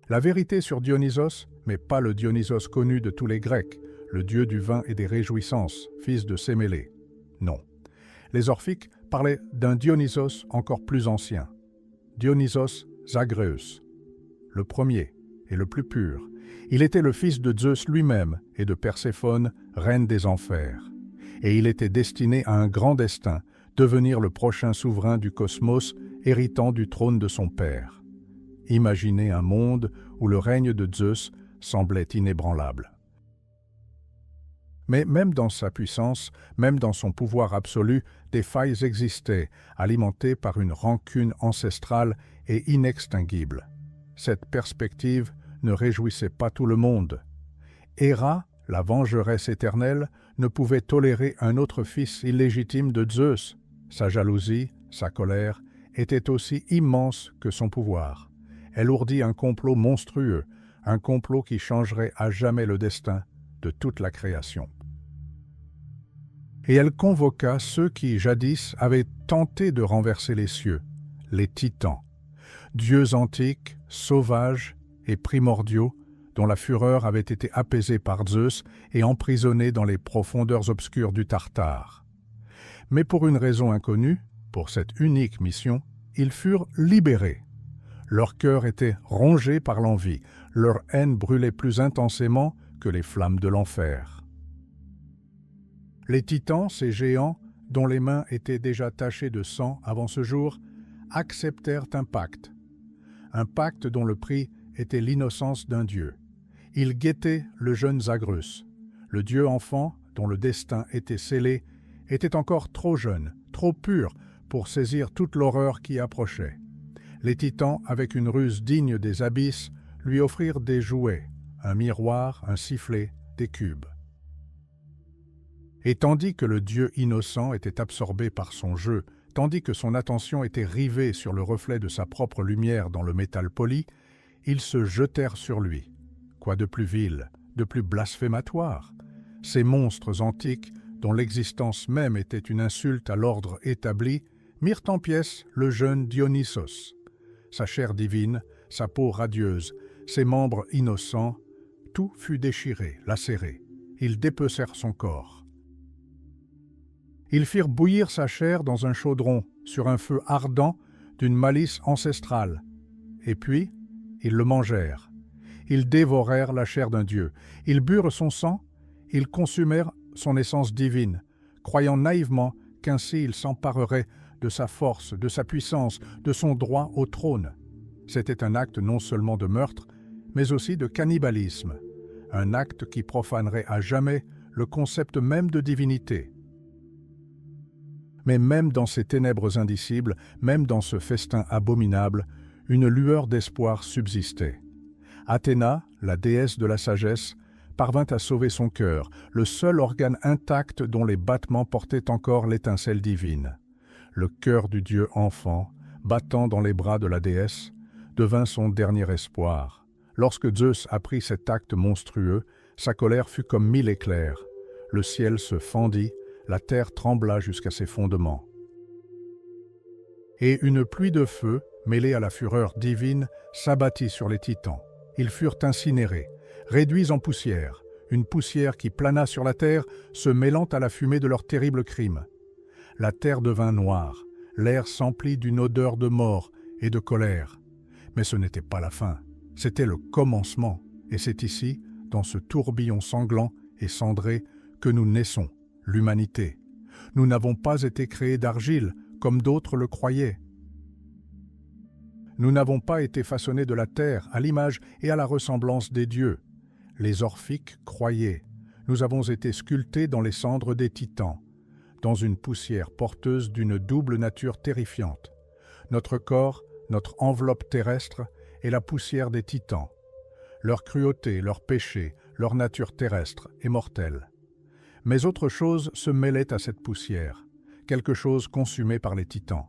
La vérité sur Dionysos, mais pas le Dionysos connu de tous les Grecs, le dieu du vin et des réjouissances, fils de Sémélé. Non. Les Orphiques parlaient d'un Dionysos encore plus ancien, Dionysos Zagreus, le premier et le plus pur. Il était le fils de Zeus lui-même et de Perséphone, reine des enfers. Et il était destiné à un grand destin, devenir le prochain souverain du cosmos, héritant du trône de son père. Imaginez un monde où le règne de Zeus semblait inébranlable. Mais même dans sa puissance, même dans son pouvoir absolu, des failles existaient, alimentées par une rancune ancestrale et inextinguible. Cette perspective ne réjouissait pas tout le monde. Héra, la vengeresse éternelle, ne pouvait tolérer un autre fils illégitime de Zeus. Sa jalousie, sa colère, étaient aussi immenses que son pouvoir. Elle ourdit un complot monstrueux, un complot qui changerait à jamais le destin de toute la création. Et elle convoqua ceux qui, jadis, avaient tenté de renverser les cieux, les titans, dieux antiques, sauvages et primordiaux, dont la fureur avait été apaisée par Zeus et emprisonnée dans les profondeurs obscures du Tartare. Mais pour une raison inconnue, pour cette unique mission, ils furent libérés. Leur cœur était rongé par l'envie, leur haine brûlait plus intensément que les flammes de l'enfer. Les titans, ces géants, dont les mains étaient déjà tachées de sang avant ce jour, acceptèrent un pacte dont le prix était l'innocence d'un dieu. Ils guettaient le jeune Zagrus. Le dieu enfant, dont le destin était scellé, était encore trop jeune, trop pur pour saisir toute l'horreur qui approchait. Les titans, avec une ruse digne des abysses, lui offrirent des jouets, un miroir, un sifflet, des cubes. Et tandis que le dieu innocent était absorbé par son jeu, tandis que son attention était rivée sur le reflet de sa propre lumière dans le métal poli, ils se jetèrent sur lui. Quoi de plus vil, de plus blasphématoire? Ces monstres antiques, dont l'existence même était une insulte à l'ordre établi, mirent en pièces le jeune Dionysos. Sa chair divine, sa peau radieuse, ses membres innocents, tout fut déchiré, lacéré. Ils dépecèrent son corps. Ils firent bouillir sa chair dans un chaudron, sur un feu ardent d'une malice ancestrale. Et puis, ils le mangèrent. Ils dévorèrent la chair d'un dieu. Ils burent son sang, ils consumèrent son essence divine, croyant naïvement qu'ainsi ils s'empareraient de sa force, de sa puissance, de son droit au trône. C'était un acte non seulement de meurtre, mais aussi de cannibalisme, un acte qui profanerait à jamais le concept même de divinité. Mais même dans ces ténèbres indicibles, même dans ce festin abominable, une lueur d'espoir subsistait. Athéna, la déesse de la sagesse, parvint à sauver son cœur, le seul organe intact dont les battements portaient encore l'étincelle divine. Le cœur du dieu enfant, battant dans les bras de la déesse, devint son dernier espoir. Lorsque Zeus apprit cet acte monstrueux, sa colère fut comme 1000 éclairs. Le ciel se fendit, la terre trembla jusqu'à ses fondements. Et une pluie de feu, mêlée à la fureur divine, s'abattit sur les titans. Ils furent incinérés, réduits en poussière, une poussière qui plana sur la terre, se mêlant à la fumée de leurs terribles crimes. La terre devint noire, l'air s'emplit d'une odeur de mort et de colère. Mais ce n'était pas la fin, c'était le commencement, et c'est ici, dans ce tourbillon sanglant et cendré, que nous naissons, l'humanité. Nous n'avons pas été créés d'argile, comme d'autres le croyaient. Nous n'avons pas été façonnés de la terre, à l'image et à la ressemblance des dieux. Les Orphiques croyaient. Nous avons été sculptés dans les cendres des titans, dans une poussière porteuse d'une double nature terrifiante. Notre corps, notre enveloppe terrestre, est la poussière des titans. Leur cruauté, leur péché, leur nature terrestre est mortelle. Mais autre chose se mêlait à cette poussière, quelque chose consumé par les titans,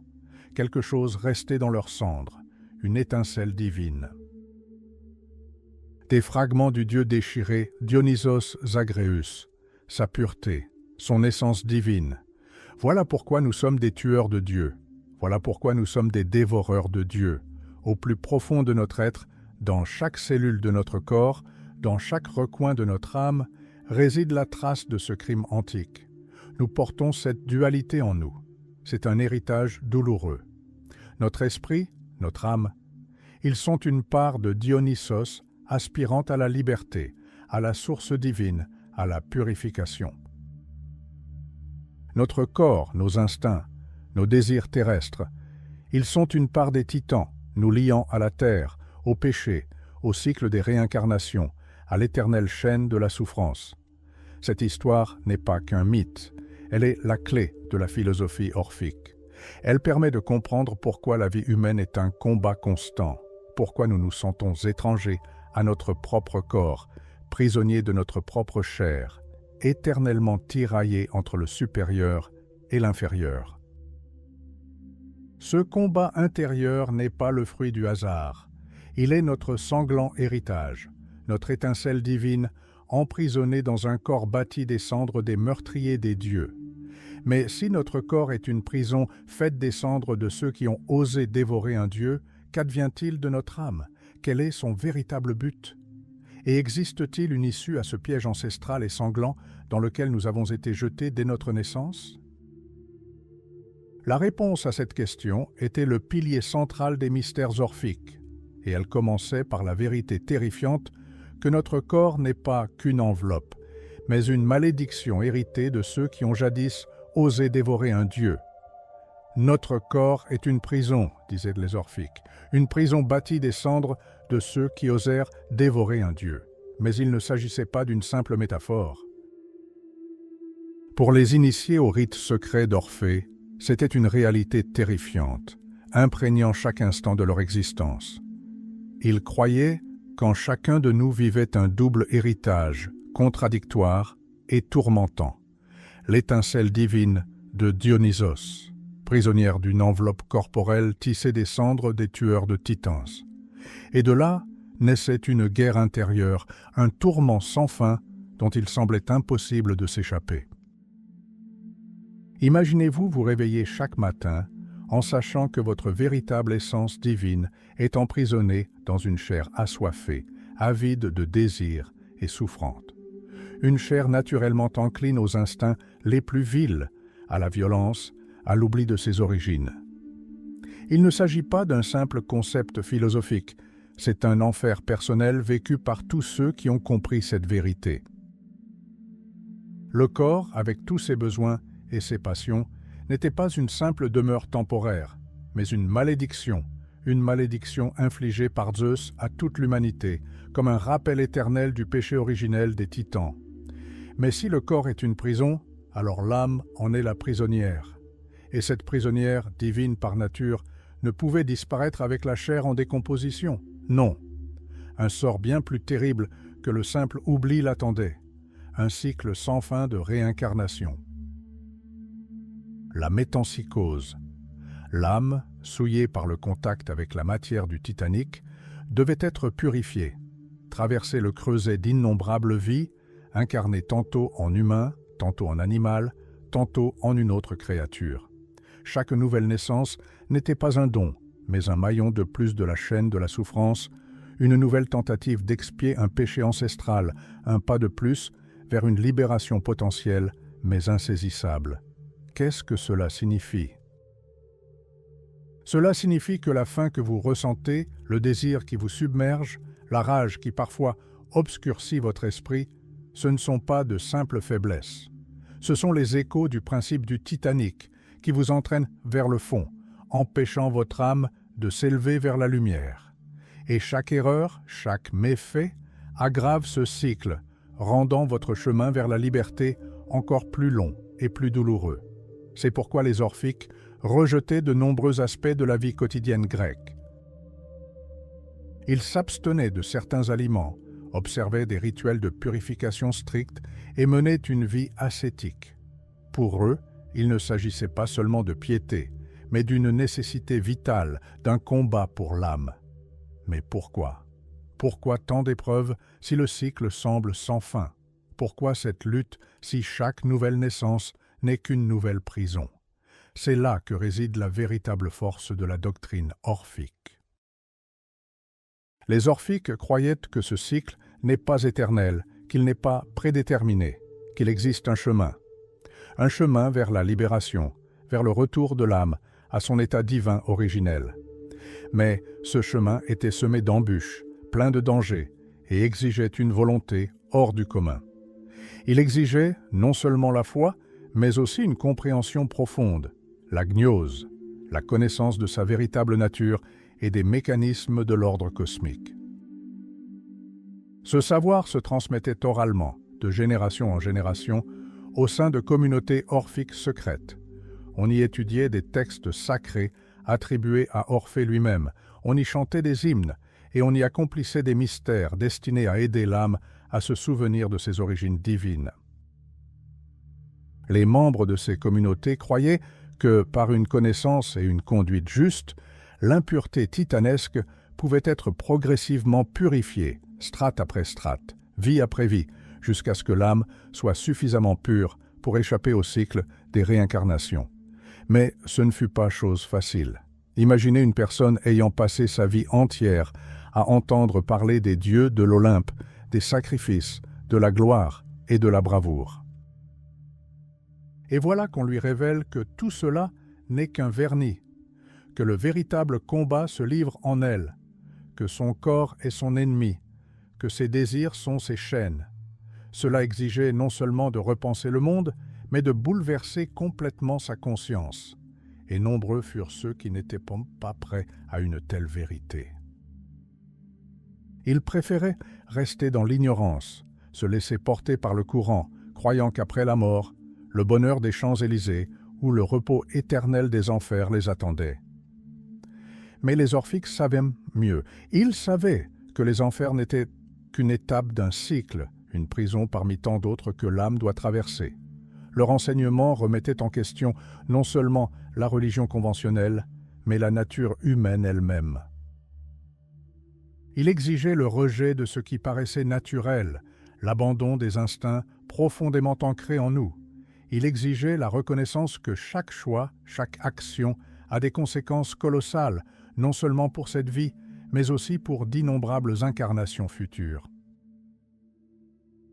quelque chose resté dans leurs cendres, une étincelle divine. Des fragments du dieu déchiré, Dionysos Zagreus, sa pureté, son essence divine. Voilà pourquoi nous sommes des tueurs de Dieu. Voilà pourquoi nous sommes des dévoreurs de Dieu. Au plus profond de notre être, dans chaque cellule de notre corps, dans chaque recoin de notre âme, réside la trace de ce crime antique. Nous portons cette dualité en nous. C'est un héritage douloureux. Notre esprit, notre âme, ils sont une part de Dionysos aspirant à la liberté, à la source divine, à la purification. Notre corps, nos instincts, nos désirs terrestres, ils sont une part des titans, nous liant à la terre, au péché, au cycle des réincarnations, à l'éternelle chaîne de la souffrance. Cette histoire n'est pas qu'un mythe, elle est la clé de la philosophie orphique. Elle permet de comprendre pourquoi la vie humaine est un combat constant, pourquoi nous nous sentons étrangers à notre propre corps, prisonniers de notre propre chair, éternellement tiraillés entre le supérieur et l'inférieur. Ce combat intérieur n'est pas le fruit du hasard. Il est notre sanglant héritage, notre étincelle divine emprisonnée dans un corps bâti des cendres des meurtriers des dieux. Mais si notre corps est une prison faite des cendres de ceux qui ont osé dévorer un dieu, qu'advient-il de notre âme? Quel est son véritable but? Et existe-t-il une issue à ce piège ancestral et sanglant dans lequel nous avons été jetés dès notre naissance? La réponse à cette question était le pilier central des mystères orphiques, et elle commençait par la vérité terrifiante que notre corps n'est pas qu'une enveloppe, mais une malédiction héritée de ceux qui ont jadis osé dévorer un dieu. Notre corps est une prison, disaient les Orphiques, une prison bâtie des cendres de ceux qui osèrent dévorer un dieu. Mais il ne s'agissait pas d'une simple métaphore. Pour les initiés au rite secret d'Orphée, c'était une réalité terrifiante, imprégnant chaque instant de leur existence. Ils croyaient qu'en chacun de nous vivait un double héritage, contradictoire et tourmentant, l'étincelle divine de Dionysos, prisonnière d'une enveloppe corporelle tissée des cendres des tueurs de titans. Et de là naissait une guerre intérieure, un tourment sans fin dont il semblait impossible de s'échapper. Imaginez-vous vous réveiller chaque matin en sachant que votre véritable essence divine est emprisonnée dans une chair assoiffée, avide de désirs et souffrante. Une chair naturellement encline aux instincts les plus vils, à la violence, à l'oubli de ses origines. Il ne s'agit pas d'un simple concept philosophique, c'est un enfer personnel vécu par tous ceux qui ont compris cette vérité. Le corps, avec tous ses besoins et ses passions, n'était pas une simple demeure temporaire, mais une malédiction infligée par Zeus à toute l'humanité, comme un rappel éternel du péché originel des titans. Mais si le corps est une prison, alors l'âme en est la prisonnière. Et cette prisonnière, divine par nature, ne pouvait disparaître avec la chair en décomposition. Non. Un sort bien plus terrible que le simple oubli l'attendait. Un cycle sans fin de réincarnation. La métempsychose. L'âme, souillée par le contact avec la matière du Titanic, devait être purifiée, traverser le creuset d'innombrables vies, incarnée tantôt en humain, tantôt en animal, tantôt en une autre créature. Chaque nouvelle naissance n'était pas un don, mais un maillon de plus de la chaîne de la souffrance, une nouvelle tentative d'expier un péché ancestral, un pas de plus vers une libération potentielle, mais insaisissable. Qu'est-ce que cela signifie? Cela signifie que la faim que vous ressentez, le désir qui vous submerge, la rage qui parfois obscurcit votre esprit, ce ne sont pas de simples faiblesses. Ce sont les échos du principe du Titanic qui vous entraînent vers le fond, empêchant votre âme de s'élever vers la lumière. Et chaque erreur, chaque méfait, aggrave ce cycle, rendant votre chemin vers la liberté encore plus long et plus douloureux. C'est pourquoi les orphiques rejetaient de nombreux aspects de la vie quotidienne grecque. Ils s'abstenaient de certains aliments, observaient des rituels de purification stricts et menaient une vie ascétique. Pour eux, il ne s'agissait pas seulement de piété, mais d'une nécessité vitale, d'un combat pour l'âme. Mais pourquoi? Pourquoi tant d'épreuves si le cycle semble sans fin? Pourquoi cette lutte si chaque nouvelle naissance n'est qu'une nouvelle prison? C'est là que réside la véritable force de la doctrine orphique. Les orphiques croyaient que ce cycle n'est pas éternel, qu'il n'est pas prédéterminé, qu'il existe un chemin vers la libération, vers le retour de l'âme à son état divin originel. Mais ce chemin était semé d'embûches, plein de dangers, et exigeait une volonté hors du commun. Il exigeait non seulement la foi, mais aussi une compréhension profonde, la gnose, la connaissance de sa véritable nature et des mécanismes de l'ordre cosmique. Ce savoir se transmettait oralement, de génération en génération, au sein de communautés orphiques secrètes. On y étudiait des textes sacrés attribués à Orphée lui-même, on y chantait des hymnes, et on y accomplissait des mystères destinés à aider l'âme à se souvenir de ses origines divines. Les membres de ces communautés croyaient que, par une connaissance et une conduite justes, l'impureté titanesque pouvait être progressivement purifiée, strate après strate, vie après vie, jusqu'à ce que l'âme soit suffisamment pure pour échapper au cycle des réincarnations. Mais ce ne fut pas chose facile. Imaginez une personne ayant passé sa vie entière à entendre parler des dieux de l'Olympe, des sacrifices, de la gloire et de la bravoure. Et voilà qu'on lui révèle que tout cela n'est qu'un vernis, que le véritable combat se livre en elle, que son corps est son ennemi, que ses désirs sont ses chaînes. Cela exigeait non seulement de repenser le monde, mais de bouleverser complètement sa conscience. Et nombreux furent ceux qui n'étaient pas prêts à une telle vérité. Ils préféraient rester dans l'ignorance, se laisser porter par le courant, croyant qu'après la mort, le bonheur des Champs-Élysées ou le repos éternel des enfers les attendait. Mais les orphiques savaient mieux. Ils savaient que les enfers n'étaient qu'une étape d'un cycle, une prison parmi tant d'autres que l'âme doit traverser. Leur enseignement remettait en question non seulement la religion conventionnelle, mais la nature humaine elle-même. Il exigeait le rejet de ce qui paraissait naturel, l'abandon des instincts profondément ancrés en nous. Il exigeait la reconnaissance que chaque choix, chaque action a des conséquences colossales, non seulement pour cette vie, mais aussi pour d'innombrables incarnations futures.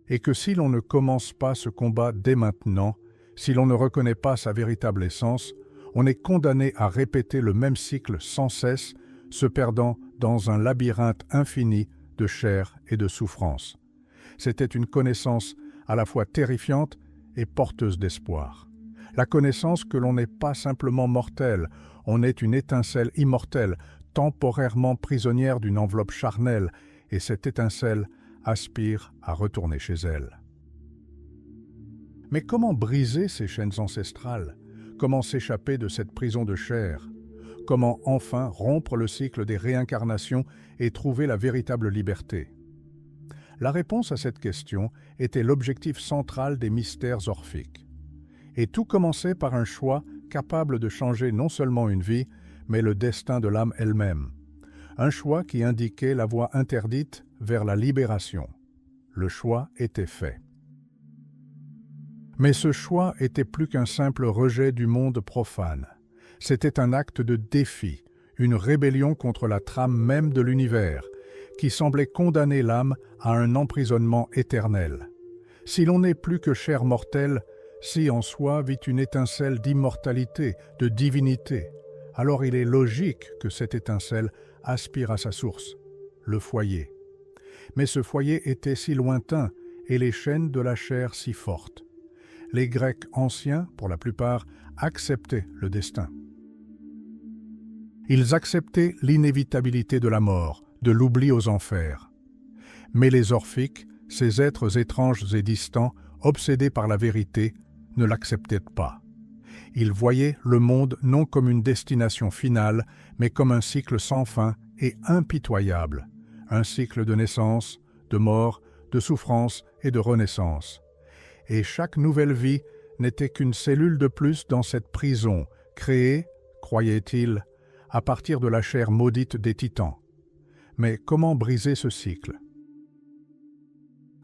Et que si l'on ne commence pas ce combat dès maintenant, si l'on ne reconnaît pas sa véritable essence, on est condamné à répéter le même cycle sans cesse, se perdant dans un labyrinthe infini de chair et de souffrance. C'était une connaissance à la fois terrifiante et porteuse d'espoir. La connaissance que l'on n'est pas simplement mortel, on est une étincelle immortelle, temporairement prisonnière d'une enveloppe charnelle, et cette étincelle aspire à retourner chez elle. Mais comment briser ces chaînes ancestrales? Comment s'échapper de cette prison de chair? Comment enfin rompre le cycle des réincarnations et trouver la véritable liberté? La réponse à cette question était l'objectif central des mystères orphiques. Et tout commençait par un choix capable de changer non seulement une vie, mais le destin de l'âme elle-même. Un choix qui indiquait la voie interdite vers la libération. Le choix était fait. Mais ce choix était plus qu'un simple rejet du monde profane. C'était un acte de défi, une rébellion contre la trame même de l'univers, qui semblait condamner l'âme à un emprisonnement éternel. Si l'on n'est plus que chair mortelle, si en soi vit une étincelle d'immortalité, de divinité, alors il est logique que cette étincelle aspire à sa source, le foyer. Mais ce foyer était si lointain et les chaînes de la chair si fortes. les Grecs anciens, pour la plupart, acceptaient le destin. Ils acceptaient l'inévitabilité de la mort, de l'oubli aux enfers. Mais les Orphiques, ces êtres étranges et distants, obsédés par la vérité, ne l'acceptaient pas. Ils voyaient le monde non comme une destination finale, mais comme un cycle sans fin et impitoyable, un cycle de naissance, de mort, de souffrance et de renaissance. Et chaque nouvelle vie n'était qu'une cellule de plus dans cette prison, créée, croyaient-ils, à partir de la chair maudite des titans. Mais comment briser ce cycle?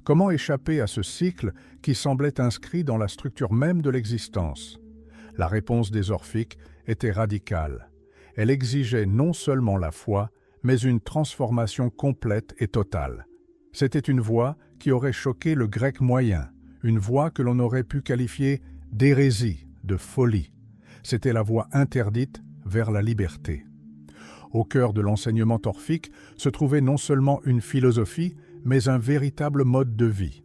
Comment échapper à ce cycle qui semblait inscrit dans la structure même de l'existence? La réponse des Orphiques était radicale. Elle exigeait non seulement la foi, mais une transformation complète et totale. C'était une voie qui aurait choqué le grec moyen, une voie que l'on aurait pu qualifier d'hérésie, de folie. C'était la voie interdite vers la liberté. Au cœur de l'enseignement orphique se trouvait non seulement une philosophie, mais un véritable mode de vie.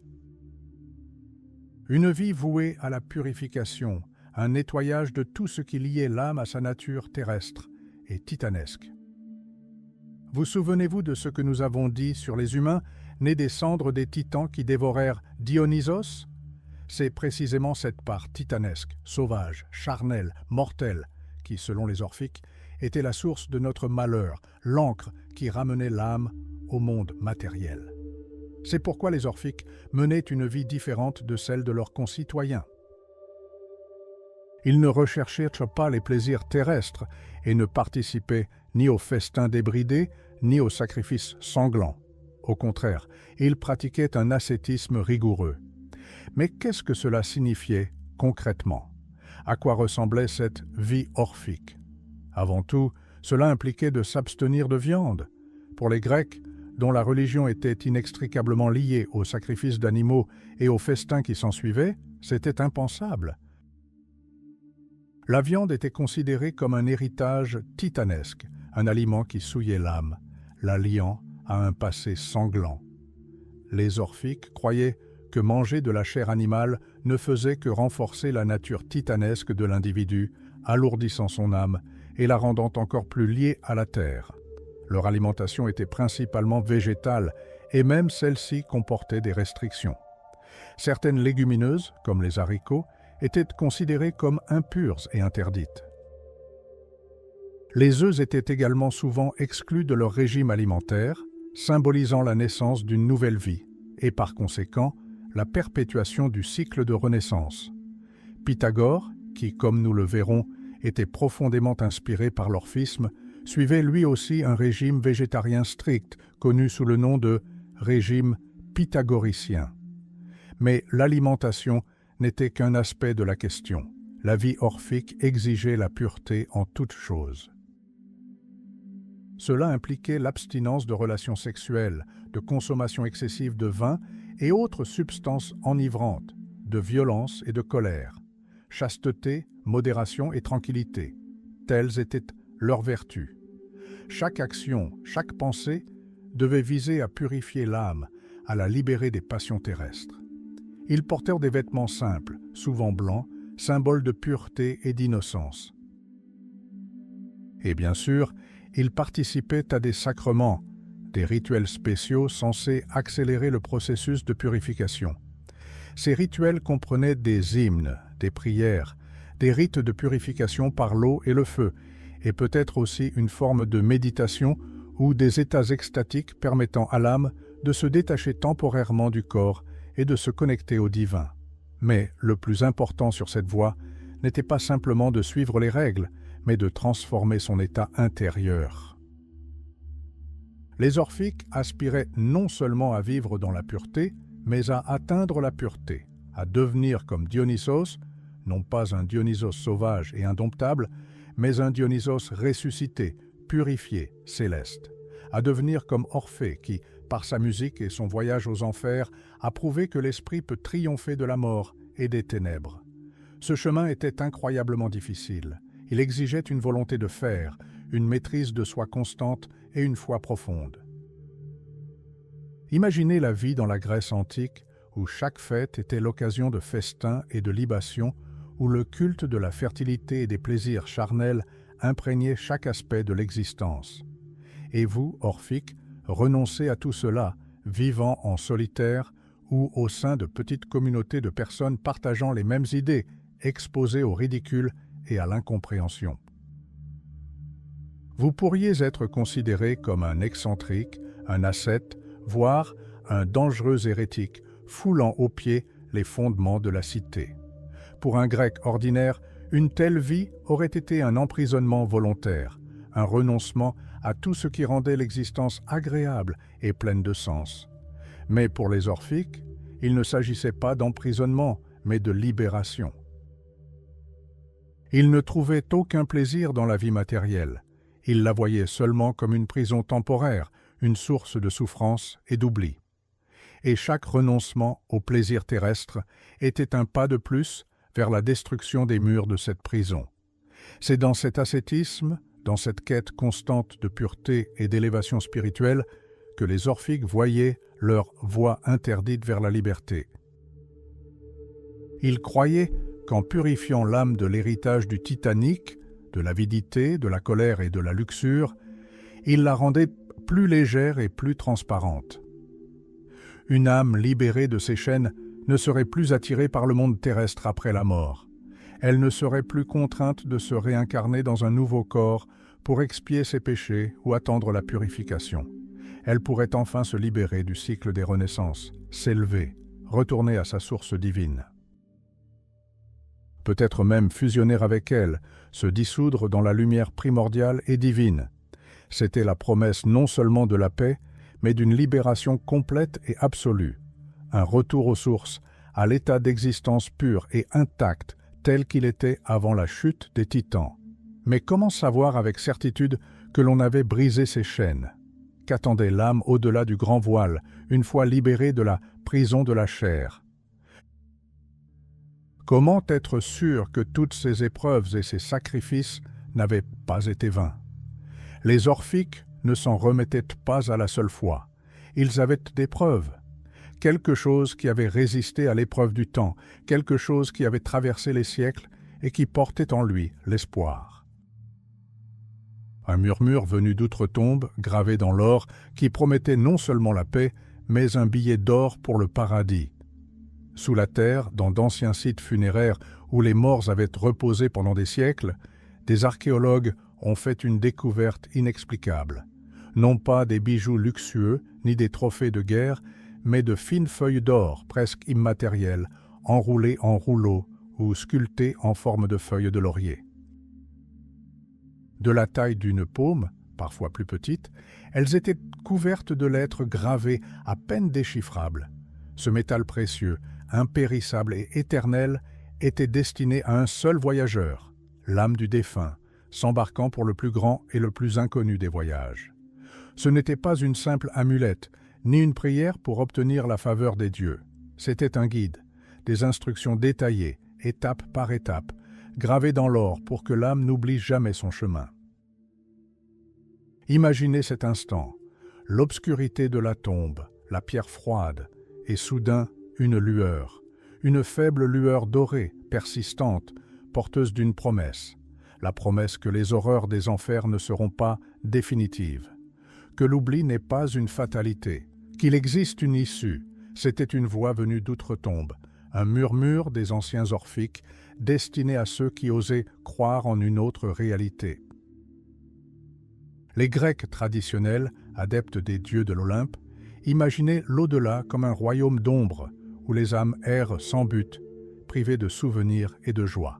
Une vie vouée à la purification, un nettoyage de tout ce qui liait l'âme à sa nature terrestre et titanesque. Vous souvenez-vous de ce que nous avons dit sur les humains, nés des cendres des titans qui dévorèrent Dionysos? C'est précisément cette part titanesque, sauvage, charnelle, mortelle, qui, selon les Orphiques, était la source de notre malheur, l'encre qui ramenait l'âme au monde matériel. C'est pourquoi les Orphiques menaient une vie différente de celle de leurs concitoyens. Ils ne recherchaient pas les plaisirs terrestres et ne participaient ni aux festins débridés, ni aux sacrifices sanglants. Au contraire, ils pratiquaient un ascétisme rigoureux. Mais qu'est-ce que cela signifiait concrètement? À quoi ressemblait cette vie orphique? Avant tout, cela impliquait de s'abstenir de viande. Pour les Grecs, dont la religion était inextricablement liée aux sacrifices d'animaux et aux festins qui s'ensuivaient, c'était impensable. La viande était considérée comme un héritage titanesque, un aliment qui souillait l'âme, la liant à un passé sanglant. Les Orphiques croyaient que manger de la chair animale ne faisait que renforcer la nature titanesque de l'individu, alourdissant son âme et la rendant encore plus liée à la terre. Leur alimentation était principalement végétale et même celle-ci comportait des restrictions. Certaines légumineuses, comme les haricots, étaient considérées comme impures et interdites. Les œufs étaient également souvent exclus de leur régime alimentaire, symbolisant la naissance d'une nouvelle vie et par conséquent la perpétuation du cycle de renaissance. Pythagore, qui, comme nous le verrons, était profondément inspiré par l'orphisme, suivait lui aussi un régime végétarien strict, connu sous le nom de régime pythagoricien. Mais l'alimentation n'était qu'un aspect de la question. La vie orphique exigeait la pureté en toute chose. Cela impliquait l'abstinence de relations sexuelles, de consommation excessive de vin et autres substances enivrantes, de violence et de colère, chasteté, modération et tranquillité. Telles étaient leurs vertus. Chaque action, chaque pensée devait viser à purifier l'âme, à la libérer des passions terrestres. Ils portèrent des vêtements simples, souvent blancs, symbole de pureté et d'innocence. Et bien sûr, ils participaient à des sacrements, des rituels spéciaux censés accélérer le processus de purification. Ces rituels comprenaient des hymnes, des prières, des rites de purification par l'eau et le feu, et peut-être aussi une forme de méditation ou des états extatiques permettant à l'âme de se détacher temporairement du corps et de se connecter au divin. Mais le plus important sur cette voie n'était pas simplement de suivre les règles, mais de transformer son état intérieur. Les Orphiques aspiraient non seulement à vivre dans la pureté, mais à atteindre la pureté, à devenir comme Dionysos, non pas un Dionysos sauvage et indomptable, mais un Dionysos ressuscité, purifié, céleste, à devenir comme Orphée qui, par sa musique et son voyage aux enfers, a prouvé que l'esprit peut triompher de la mort et des ténèbres. Ce chemin était incroyablement difficile. Il exigeait une volonté de faire, une maîtrise de soi constante et une foi profonde. Imaginez la vie dans la Grèce antique où chaque fête était l'occasion de festins et de libations, où le culte de la fertilité et des plaisirs charnels imprégnait chaque aspect de l'existence. Et vous, Orphiques, renoncez à tout cela, vivant en solitaire ou au sein de petites communautés de personnes partageant les mêmes idées, exposées au ridicule et à l'incompréhension. Vous pourriez être considéré comme un excentrique, un ascète, voire un dangereux hérétique, foulant aux pieds les fondements de la cité. Pour un Grec ordinaire, une telle vie aurait été un emprisonnement volontaire, un renoncement à tout ce qui rendait l'existence agréable et pleine de sens. Mais pour les Orphiques, il ne s'agissait pas d'emprisonnement, mais de libération. Ils ne trouvaient aucun plaisir dans la vie matérielle. Ils la voyaient seulement comme une prison temporaire, une source de souffrance et d'oubli. Et chaque renoncement au plaisir terrestre était un pas de plus vers la destruction des murs de cette prison. C'est dans cet ascétisme, dans cette quête constante de pureté et d'élévation spirituelle, que les Orphiques voyaient leur voie interdite vers la liberté. Ils croyaient qu'en purifiant l'âme de l'héritage du titanique, de l'avidité, de la colère et de la luxure, ils la rendaient plus légère et plus transparente. Une âme libérée de ses chaînes ne serait plus attirée par le monde terrestre après la mort. Elle ne serait plus contrainte de se réincarner dans un nouveau corps pour expier ses péchés ou attendre la purification. Elle pourrait enfin se libérer du cycle des renaissances, s'élever, retourner à sa source divine. Peut-être même fusionner avec elle, se dissoudre dans la lumière primordiale et divine. C'était la promesse non seulement de la paix, mais d'une libération complète et absolue, un retour aux sources, à l'état d'existence pure et intact tel qu'il était avant la chute des titans. Mais comment savoir avec certitude que l'on avait brisé ses chaînes? Qu'attendait l'âme au-delà du grand voile, une fois libérée de la prison de la chair? Comment être sûr que toutes ces épreuves et ces sacrifices n'avaient pas été vains? Les Orphiques ne s'en remettaient pas à la seule fois. Ils avaient des preuves. Quelque chose qui avait résisté à l'épreuve du temps, quelque chose qui avait traversé les siècles et qui portait en lui l'espoir. Un murmure venu d'outre-tombe, gravé dans l'or, qui promettait non seulement la paix, mais un billet d'or pour le paradis. Sous la terre, dans d'anciens sites funéraires où les morts avaient reposé pendant des siècles, des archéologues ont fait une découverte inexplicable. Non pas des bijoux luxueux, ni des trophées de guerre, mais de fines feuilles d'or presque immatérielles, enroulées en rouleaux ou sculptées en forme de feuilles de laurier. De la taille d'une paume, parfois plus petite, elles étaient couvertes de lettres gravées à peine déchiffrables. Ce métal précieux, impérissable et éternel, était destiné à un seul voyageur, l'âme du défunt, s'embarquant pour le plus grand et le plus inconnu des voyages. Ce n'était pas une simple amulette, ni une prière pour obtenir la faveur des dieux. C'était un guide, des instructions détaillées, étape par étape, gravées dans l'or pour que l'âme n'oublie jamais son chemin. Imaginez cet instant, l'obscurité de la tombe, la pierre froide, et soudain une une faible lueur dorée, persistante, porteuse d'une promesse, la promesse que les horreurs des enfers ne seront pas définitives, que l'oubli n'est pas une fatalité, qu'il existe une issue. C'était une voix venue d'outre-tombe, un murmure des anciens Orphiques destiné à ceux qui osaient croire en une autre réalité. Les Grecs traditionnels, adeptes des dieux de l'Olympe, imaginaient l'au-delà comme un royaume d'ombre où les âmes errent sans but, privées de souvenirs et de joie.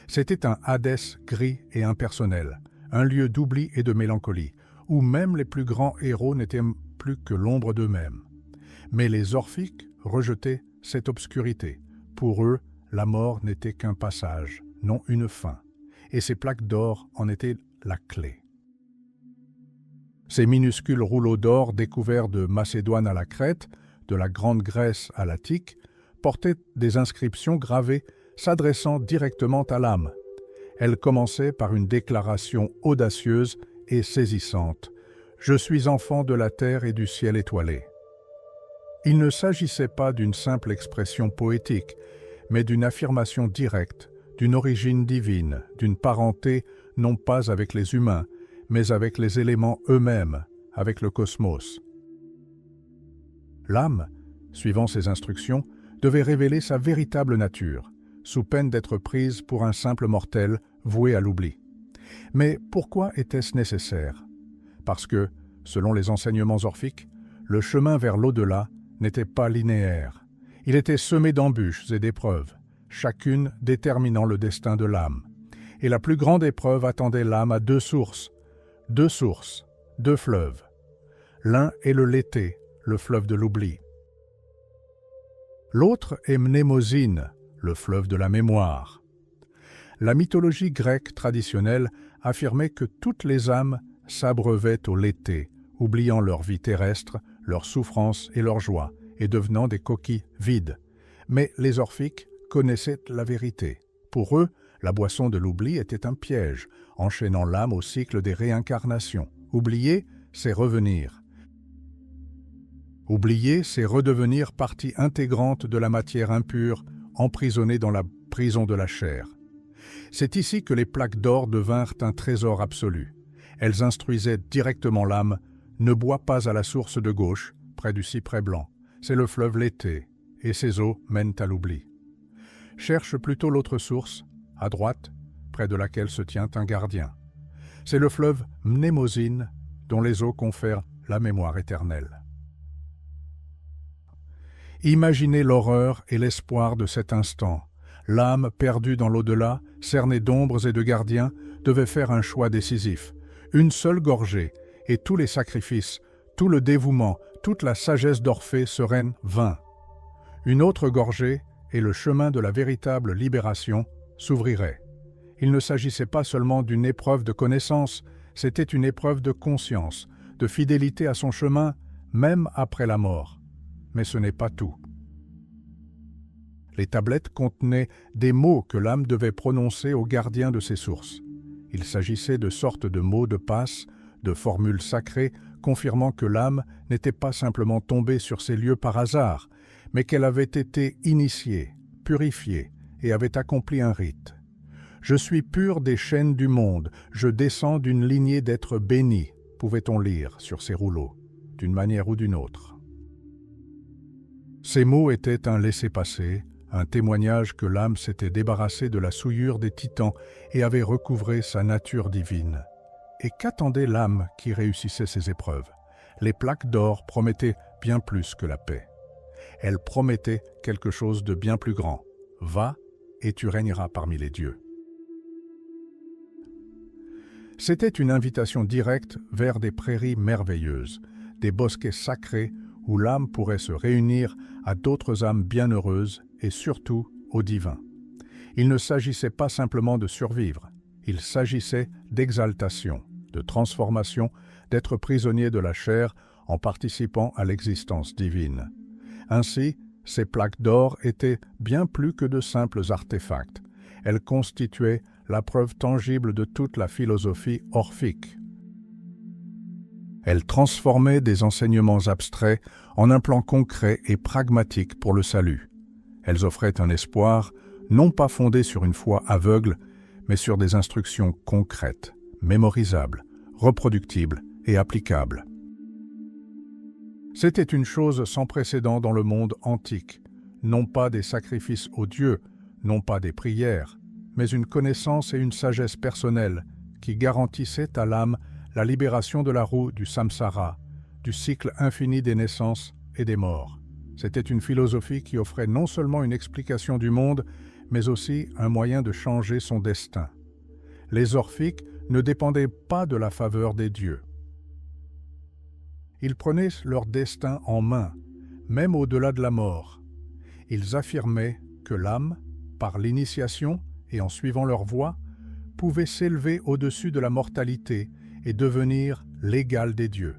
C'était un Hadès gris et impersonnel, un lieu d'oubli et de mélancolie, où même les plus grands héros n'étaient plus que l'ombre d'eux-mêmes. Mais les Orphiques rejetaient cette obscurité. Pour eux, la mort n'était qu'un passage, non une fin, et ces plaques d'or en étaient la clé. Ces minuscules rouleaux d'or découverts de Macédoine à la Crète, de la Grande Grèce à l'Attique, portaient des inscriptions gravées s'adressant directement à l'âme. Elles commençaient par une déclaration audacieuse et saisissante. « Je suis enfant de la terre et du ciel étoilé. » Il ne s'agissait pas d'une simple expression poétique, mais d'une affirmation directe, d'une origine divine, d'une parenté non pas avec les humains, mais avec les éléments eux-mêmes, avec le cosmos. L'âme, suivant ses instructions, devait révéler sa véritable nature, sous peine d'être prise pour un simple mortel voué à l'oubli. Mais pourquoi était-ce nécessaire? Parce que, selon les enseignements orphiques, le chemin vers l'au-delà n'était pas linéaire. Il était semé d'embûches et d'épreuves, chacune déterminant le destin de l'âme. Et la plus grande épreuve attendait l'âme à deux sources, deux fleuves. L'un est le Léthé, le fleuve de l'oubli. L'autre est Mnémosyne, le fleuve de la mémoire. La mythologie grecque traditionnelle affirmait que toutes les âmes s'abreuvaient au Léthé, oubliant leur vie terrestre, leurs souffrances et leurs joies, et devenant des coquilles vides. Mais les orphiques connaissaient la vérité. Pour eux, la boisson de l'oubli était un piège, enchaînant l'âme au cycle des réincarnations. Oublier, c'est revenir. Oublier, c'est redevenir partie intégrante de la matière impure, emprisonnée dans la prison de la chair. C'est ici que les plaques d'or devinrent un trésor absolu. Elles instruisaient directement l'âme: ne bois pas à la source de gauche, près du cyprès blanc. C'est le fleuve Léthé, et ses eaux mènent à l'oubli. Cherche plutôt l'autre source, à droite, près de laquelle se tient un gardien. C'est le fleuve Mnémosyne, dont les eaux confèrent la mémoire éternelle. Imaginez l'horreur et l'espoir de cet instant. L'âme, perdue dans l'au-delà, cernée d'ombres et de gardiens, devait faire un choix décisif. Une seule gorgée, et tous les sacrifices, tout le dévouement, toute la sagesse d'Orphée seraient vains. Une autre gorgée, et le chemin de la véritable libération s'ouvrirait. Il ne s'agissait pas seulement d'une épreuve de connaissance, c'était une épreuve de conscience, de fidélité à son chemin, même après la mort. Mais ce n'est pas tout. Les tablettes contenaient des mots que l'âme devait prononcer au gardien de ses sources. Il s'agissait de sortes de mots de passe, de formules sacrées, confirmant que l'âme n'était pas simplement tombée sur ces lieux par hasard, mais qu'elle avait été initiée, purifiée, et avait accompli un rite. « Je suis pur des chaînes du monde, je descends d'une lignée d'êtres bénis », pouvait-on lire sur ces rouleaux, d'une manière ou d'une autre. Ces mots étaient un laissez-passer, un témoignage que l'âme s'était débarrassée de la souillure des titans et avait recouvré sa nature divine. Et qu'attendait l'âme qui réussissait ces épreuves? Les plaques d'or promettaient bien plus que la paix. Elles promettaient quelque chose de bien plus grand. « Va, et tu régneras parmi les dieux ». C'était une invitation directe vers des prairies merveilleuses, des bosquets sacrés où l'âme pourrait se réunir à d'autres âmes bienheureuses et surtout au divin. Il ne s'agissait pas simplement de survivre, il s'agissait d'exaltation, de transformation, d'être prisonnier de la chair en participant à l'existence divine. Ainsi, ces plaques d'or étaient bien plus que de simples artefacts. Elles constituaient la preuve tangible de toute la philosophie orphique. Elles transformaient des enseignements abstraits en un plan concret et pragmatique pour le salut. Elles offraient un espoir, non pas fondé sur une foi aveugle, mais sur des instructions concrètes, mémorisables, reproductibles et applicables. C'était une chose sans précédent dans le monde antique, non pas des sacrifices aux dieux, non pas des prières, mais une connaissance et une sagesse personnelle qui garantissaient à l'âme la libération de la roue du samsara, du cycle infini des naissances et des morts. C'était une philosophie qui offrait non seulement une explication du monde, mais aussi un moyen de changer son destin. Les orphiques ne dépendaient pas de la faveur des dieux. Ils prenaient leur destin en main, même au-delà de la mort. Ils affirmaient que l'âme, par l'initiation et en suivant leur voie, pouvait s'élever au-dessus de la mortalité et devenir l'égal des dieux.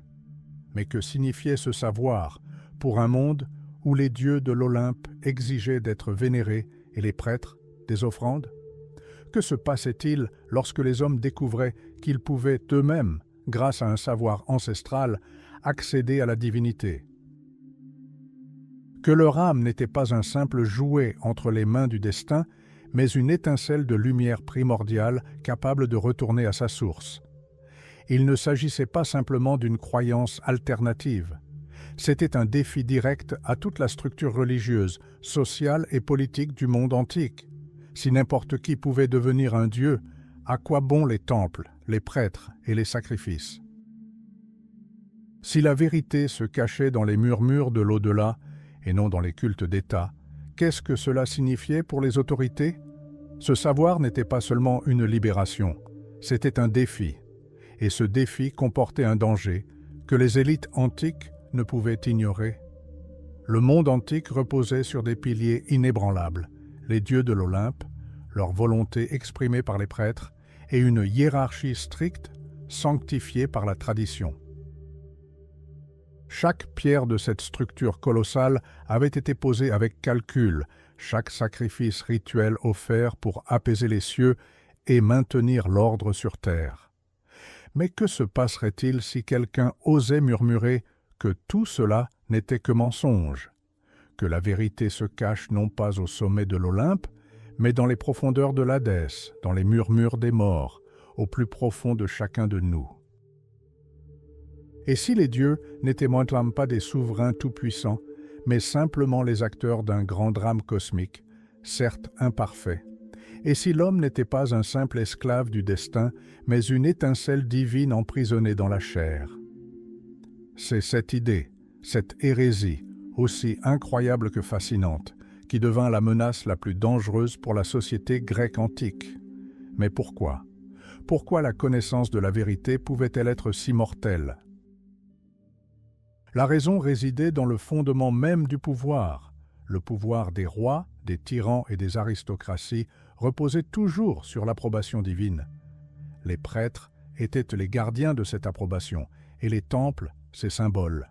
Mais que signifiait ce savoir pour un monde où les dieux de l'Olympe exigeaient d'être vénérés et les prêtres des offrandes? Que se passait-il lorsque les hommes découvraient qu'ils pouvaient eux-mêmes, grâce à un savoir ancestral, accéder à la divinité? que leur âme n'était pas un simple jouet entre les mains du destin, mais une étincelle de lumière primordiale capable de retourner à sa source. Il ne s'agissait pas simplement d'une croyance alternative. C'était un défi direct à toute la structure religieuse, sociale et politique du monde antique. Si n'importe qui pouvait devenir un dieu, à quoi bon les temples, les prêtres et les sacrifices? Si la vérité se cachait dans les murmures de l'au-delà et non dans les cultes d'État, qu'est-ce que cela signifiait pour les autorités? Ce savoir n'était pas seulement une libération, c'était un défi. Et ce défi comportait un danger que les élites antiques ne pouvaient ignorer. Le monde antique reposait sur des piliers inébranlables, les dieux de l'Olympe, leur volonté exprimée par les prêtres et une hiérarchie stricte sanctifiée par la tradition. Chaque pierre de cette structure colossale avait été posée avec calcul, chaque sacrifice rituel offert pour apaiser les cieux et maintenir l'ordre sur terre. Mais que se passerait-il si quelqu'un osait murmurer que tout cela n'était que mensonge, que la vérité se cache non pas au sommet de l'Olympe, mais dans les profondeurs de l'Hadès, dans les murmures des morts, au plus profond de chacun de nous? Et si les dieux n'étaient maintenant pas des souverains tout-puissants, mais simplement les acteurs d'un grand drame cosmique, certes imparfait? Et si l'homme n'était pas un simple esclave du destin, mais une étincelle divine emprisonnée dans la chair? C'est cette idée, cette hérésie, aussi incroyable que fascinante, qui devint la menace la plus dangereuse pour la société grecque antique. Mais pourquoi? Pourquoi la connaissance de la vérité pouvait-elle être si mortelle? La raison résidait dans le fondement même du pouvoir. Le pouvoir des rois, des tyrans et des aristocraties reposait toujours sur l'approbation divine. Les prêtres étaient les gardiens de cette approbation, et les temples, ses symboles.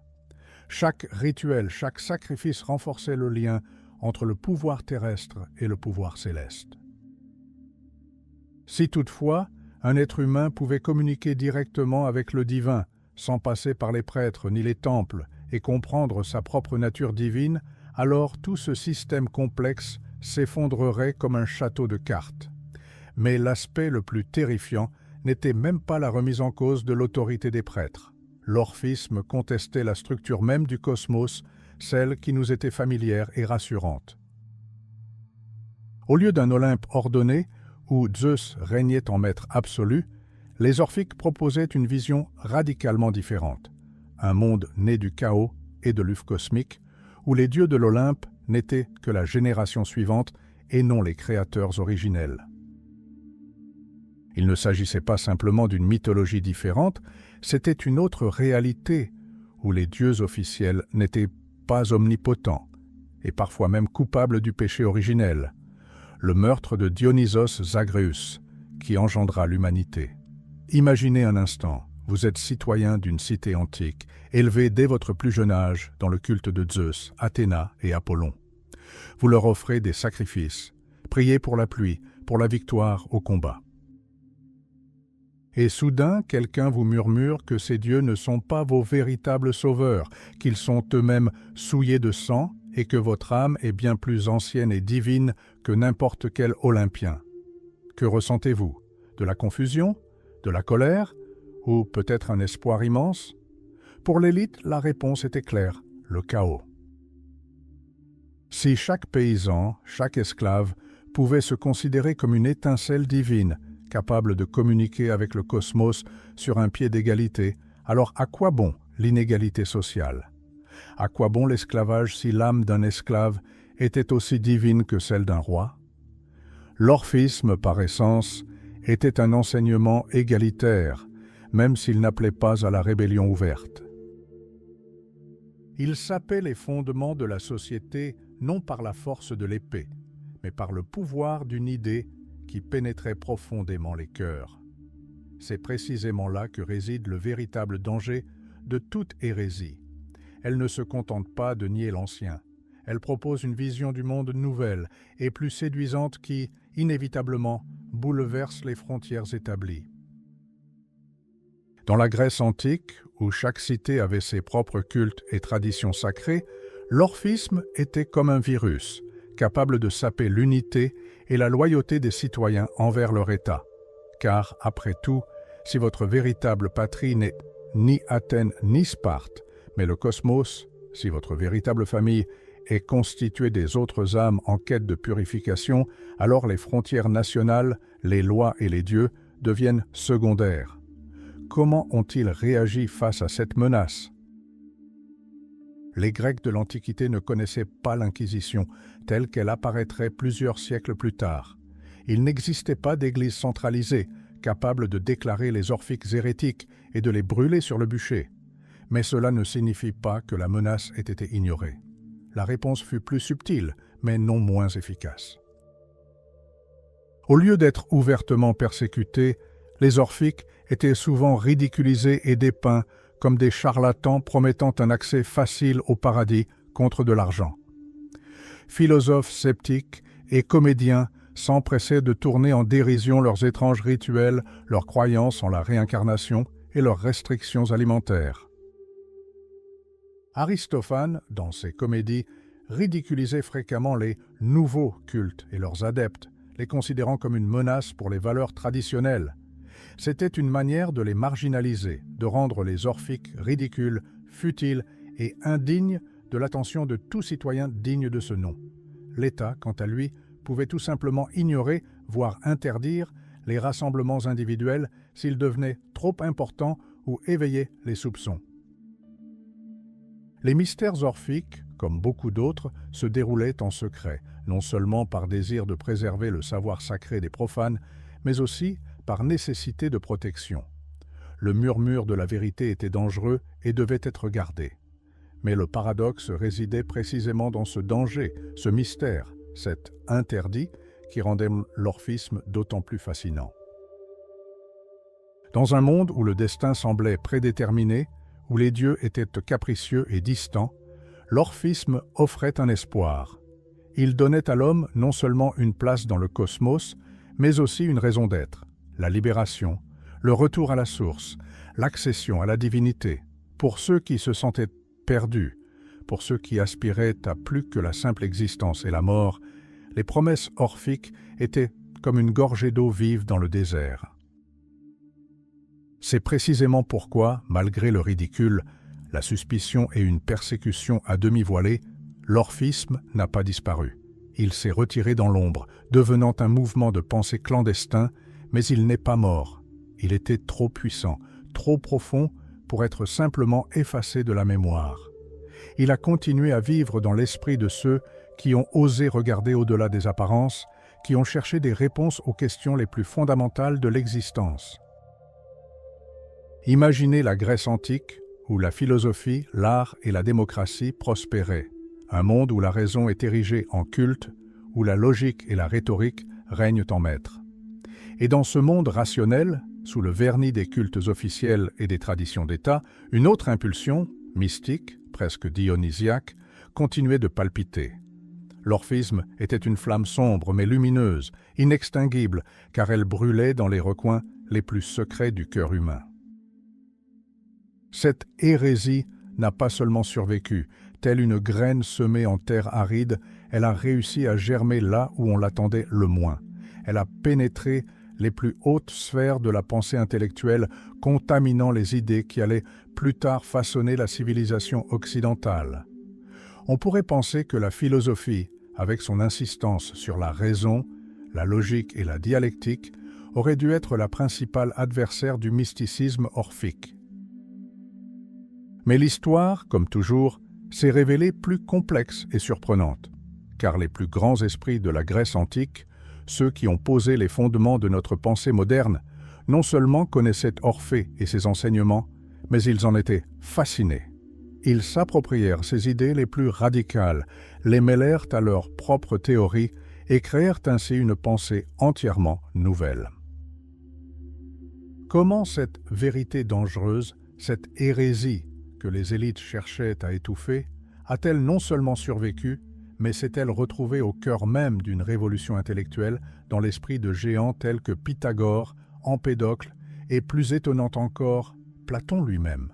Chaque rituel, chaque sacrifice renforçait le lien entre le pouvoir terrestre et le pouvoir céleste. Si toutefois, un être humain pouvait communiquer directement avec le divin, sans passer par les prêtres ni les temples, et comprendre sa propre nature divine, alors tout ce système complexe s'effondrerait comme un château de cartes. Mais l'aspect le plus terrifiant n'était même pas la remise en cause de l'autorité des prêtres. L'orphisme contestait la structure même du cosmos, celle qui nous était familière et rassurante. Au lieu d'un Olympe ordonné, où Zeus régnait en maître absolu, les Orphiques proposaient une vision radicalement différente. Un monde né du chaos et de l'œuf cosmique, où les dieux de l'Olympe n'étaient que la génération suivante et non les créateurs originels. Il ne s'agissait pas simplement d'une mythologie différente, c'était une autre réalité, où les dieux officiels n'étaient pas omnipotents, et parfois même coupables du péché originel, le meurtre de Dionysos Zagreus, qui engendra l'humanité. Imaginez un instant, vous êtes citoyen d'une cité antique, élevé dès votre plus jeune âge dans le culte de Zeus, Athéna et Apollon. Vous leur offrez des sacrifices, priez pour la pluie, pour la victoire au combat. Et soudain, quelqu'un vous murmure que ces dieux ne sont pas vos véritables sauveurs, qu'ils sont eux-mêmes souillés de sang et que votre âme est bien plus ancienne et divine que n'importe quel Olympien. Que ressentez-vous? De la confusion? De la colère? Ou peut-être un espoir immense? Pour l'élite, la réponse était claire, le chaos. Si chaque paysan, chaque esclave, pouvait se considérer comme une étincelle divine, capable de communiquer avec le cosmos sur un pied d'égalité, alors à quoi bon l'inégalité sociale? À quoi bon l'esclavage si l'âme d'un esclave était aussi divine que celle d'un roi? L'orphisme, par essence, était un enseignement égalitaire, même s'il n'appelait pas à la rébellion ouverte. Il sapait les fondements de la société non par la force de l'épée, mais par le pouvoir d'une idée qui pénétrait profondément les cœurs. C'est précisément là que réside le véritable danger de toute hérésie. Elle ne se contente pas de nier l'ancien. Elle propose une vision du monde nouvelle et plus séduisante qui, inévitablement, bouleverse les frontières établies. Dans la Grèce antique, où chaque cité avait ses propres cultes et traditions sacrées, L'orphisme était comme un virus, capable de saper l'unité et la loyauté des citoyens envers leur État. Car, après tout, si votre véritable patrie n'est ni Athènes ni Sparte, mais le cosmos, si votre véritable famille est constituée des autres âmes en quête de purification, alors les frontières nationales, les lois et les dieux deviennent secondaires. Comment ont-ils réagi face à cette menace? Les Grecs de l'Antiquité ne connaissaient pas l'Inquisition, telle qu'elle apparaîtrait plusieurs siècles plus tard. Il n'existait pas d'église centralisée, capable de déclarer les orphiques hérétiques et de les brûler sur le bûcher. Mais cela ne signifie pas que la menace ait été ignorée. La réponse fut plus subtile, mais non moins efficace. Au lieu d'être ouvertement persécutés, les orphiques étaient souvent ridiculisés et dépeints comme des charlatans promettant un accès facile au paradis contre de l'argent. Philosophes sceptiques et comédiens s'empressaient de tourner en dérision leurs étranges rituels, leurs croyances en la réincarnation et leurs restrictions alimentaires. Aristophane, dans ses comédies, ridiculisait fréquemment les nouveaux cultes et leurs adeptes, les considérant comme une menace pour les valeurs traditionnelles. C'était une manière de les marginaliser, de rendre les orphiques ridicules, futiles et indignes de l'attention de tout citoyen digne de ce nom. L'État, quant à lui, pouvait tout simplement ignorer, voire interdire, les rassemblements individuels s'ils devenaient trop importants ou éveillaient les soupçons. Les mystères orphiques, comme beaucoup d'autres, se déroulaient en secret, non seulement par désir de préserver le savoir sacré des profanes, mais aussi par nécessité de protection. Le murmure de la vérité était dangereux et devait être gardé. Mais le paradoxe résidait précisément dans ce danger, ce mystère, cet interdit qui rendait l'orphisme d'autant plus fascinant. Dans un monde où le destin semblait prédéterminé, où les dieux étaient capricieux et distants, l'orphisme offrait un espoir. Il donnait à l'homme non seulement une place dans le cosmos, mais aussi une raison d'être, la libération, le retour à la source, l'accession à la divinité, pour ceux qui se sentaient perdus, pour ceux qui aspiraient à plus que la simple existence et la mort. Les promesses orphiques étaient comme une gorgée d'eau vive dans le désert. C'est précisément pourquoi, malgré le ridicule, la suspicion et une persécution à demi voilée, l'orphisme n'a pas disparu. Il s'est retiré dans l'ombre, devenant un mouvement de pensée clandestin, mais il n'est pas mort. Il était trop puissant, trop profond pour être simplement effacé de la mémoire. Il a continué à vivre dans l'esprit de ceux qui ont osé regarder au-delà des apparences, qui ont cherché des réponses aux questions les plus fondamentales de l'existence. Imaginez la Grèce antique, où la philosophie, l'art et la démocratie prospéraient, un monde où la raison est érigée en culte, où la logique et la rhétorique règnent en maître. Et dans ce monde rationnel, sous le vernis des cultes officiels et des traditions d'État, une autre impulsion, mystique, presque dionysiaque, continuait de palpiter. L'orphisme était une flamme sombre mais lumineuse, inextinguible, car elle brûlait dans les recoins les plus secrets du cœur humain. Cette hérésie n'a pas seulement survécu, telle une graine semée en terre aride, elle a réussi à germer là où on l'attendait le moins. Elle a pénétré les plus hautes sphères de la pensée intellectuelle, contaminant les idées qui allaient plus tard façonner la civilisation occidentale. On pourrait penser que la philosophie, avec son insistance sur la raison, la logique et la dialectique, aurait dû être la principale adversaire du mysticisme orphique. Mais l'histoire, comme toujours, s'est révélée plus complexe et surprenante, car les plus grands esprits de la Grèce antique, ceux qui ont posé les fondements de notre pensée moderne, non seulement connaissaient Orphée et ses enseignements, mais ils en étaient fascinés. Ils s'approprièrent ses idées les plus radicales, les mêlèrent à leurs propres théories et créèrent ainsi une pensée entièrement nouvelle. Comment cette vérité dangereuse, cette hérésie que les élites cherchaient à étouffer, a-t-elle non seulement survécu, mais s'est-elle retrouvée au cœur même d'une révolution intellectuelle dans l'esprit de géants tels que Pythagore, Empédocle et, plus étonnant encore, Platon lui-même?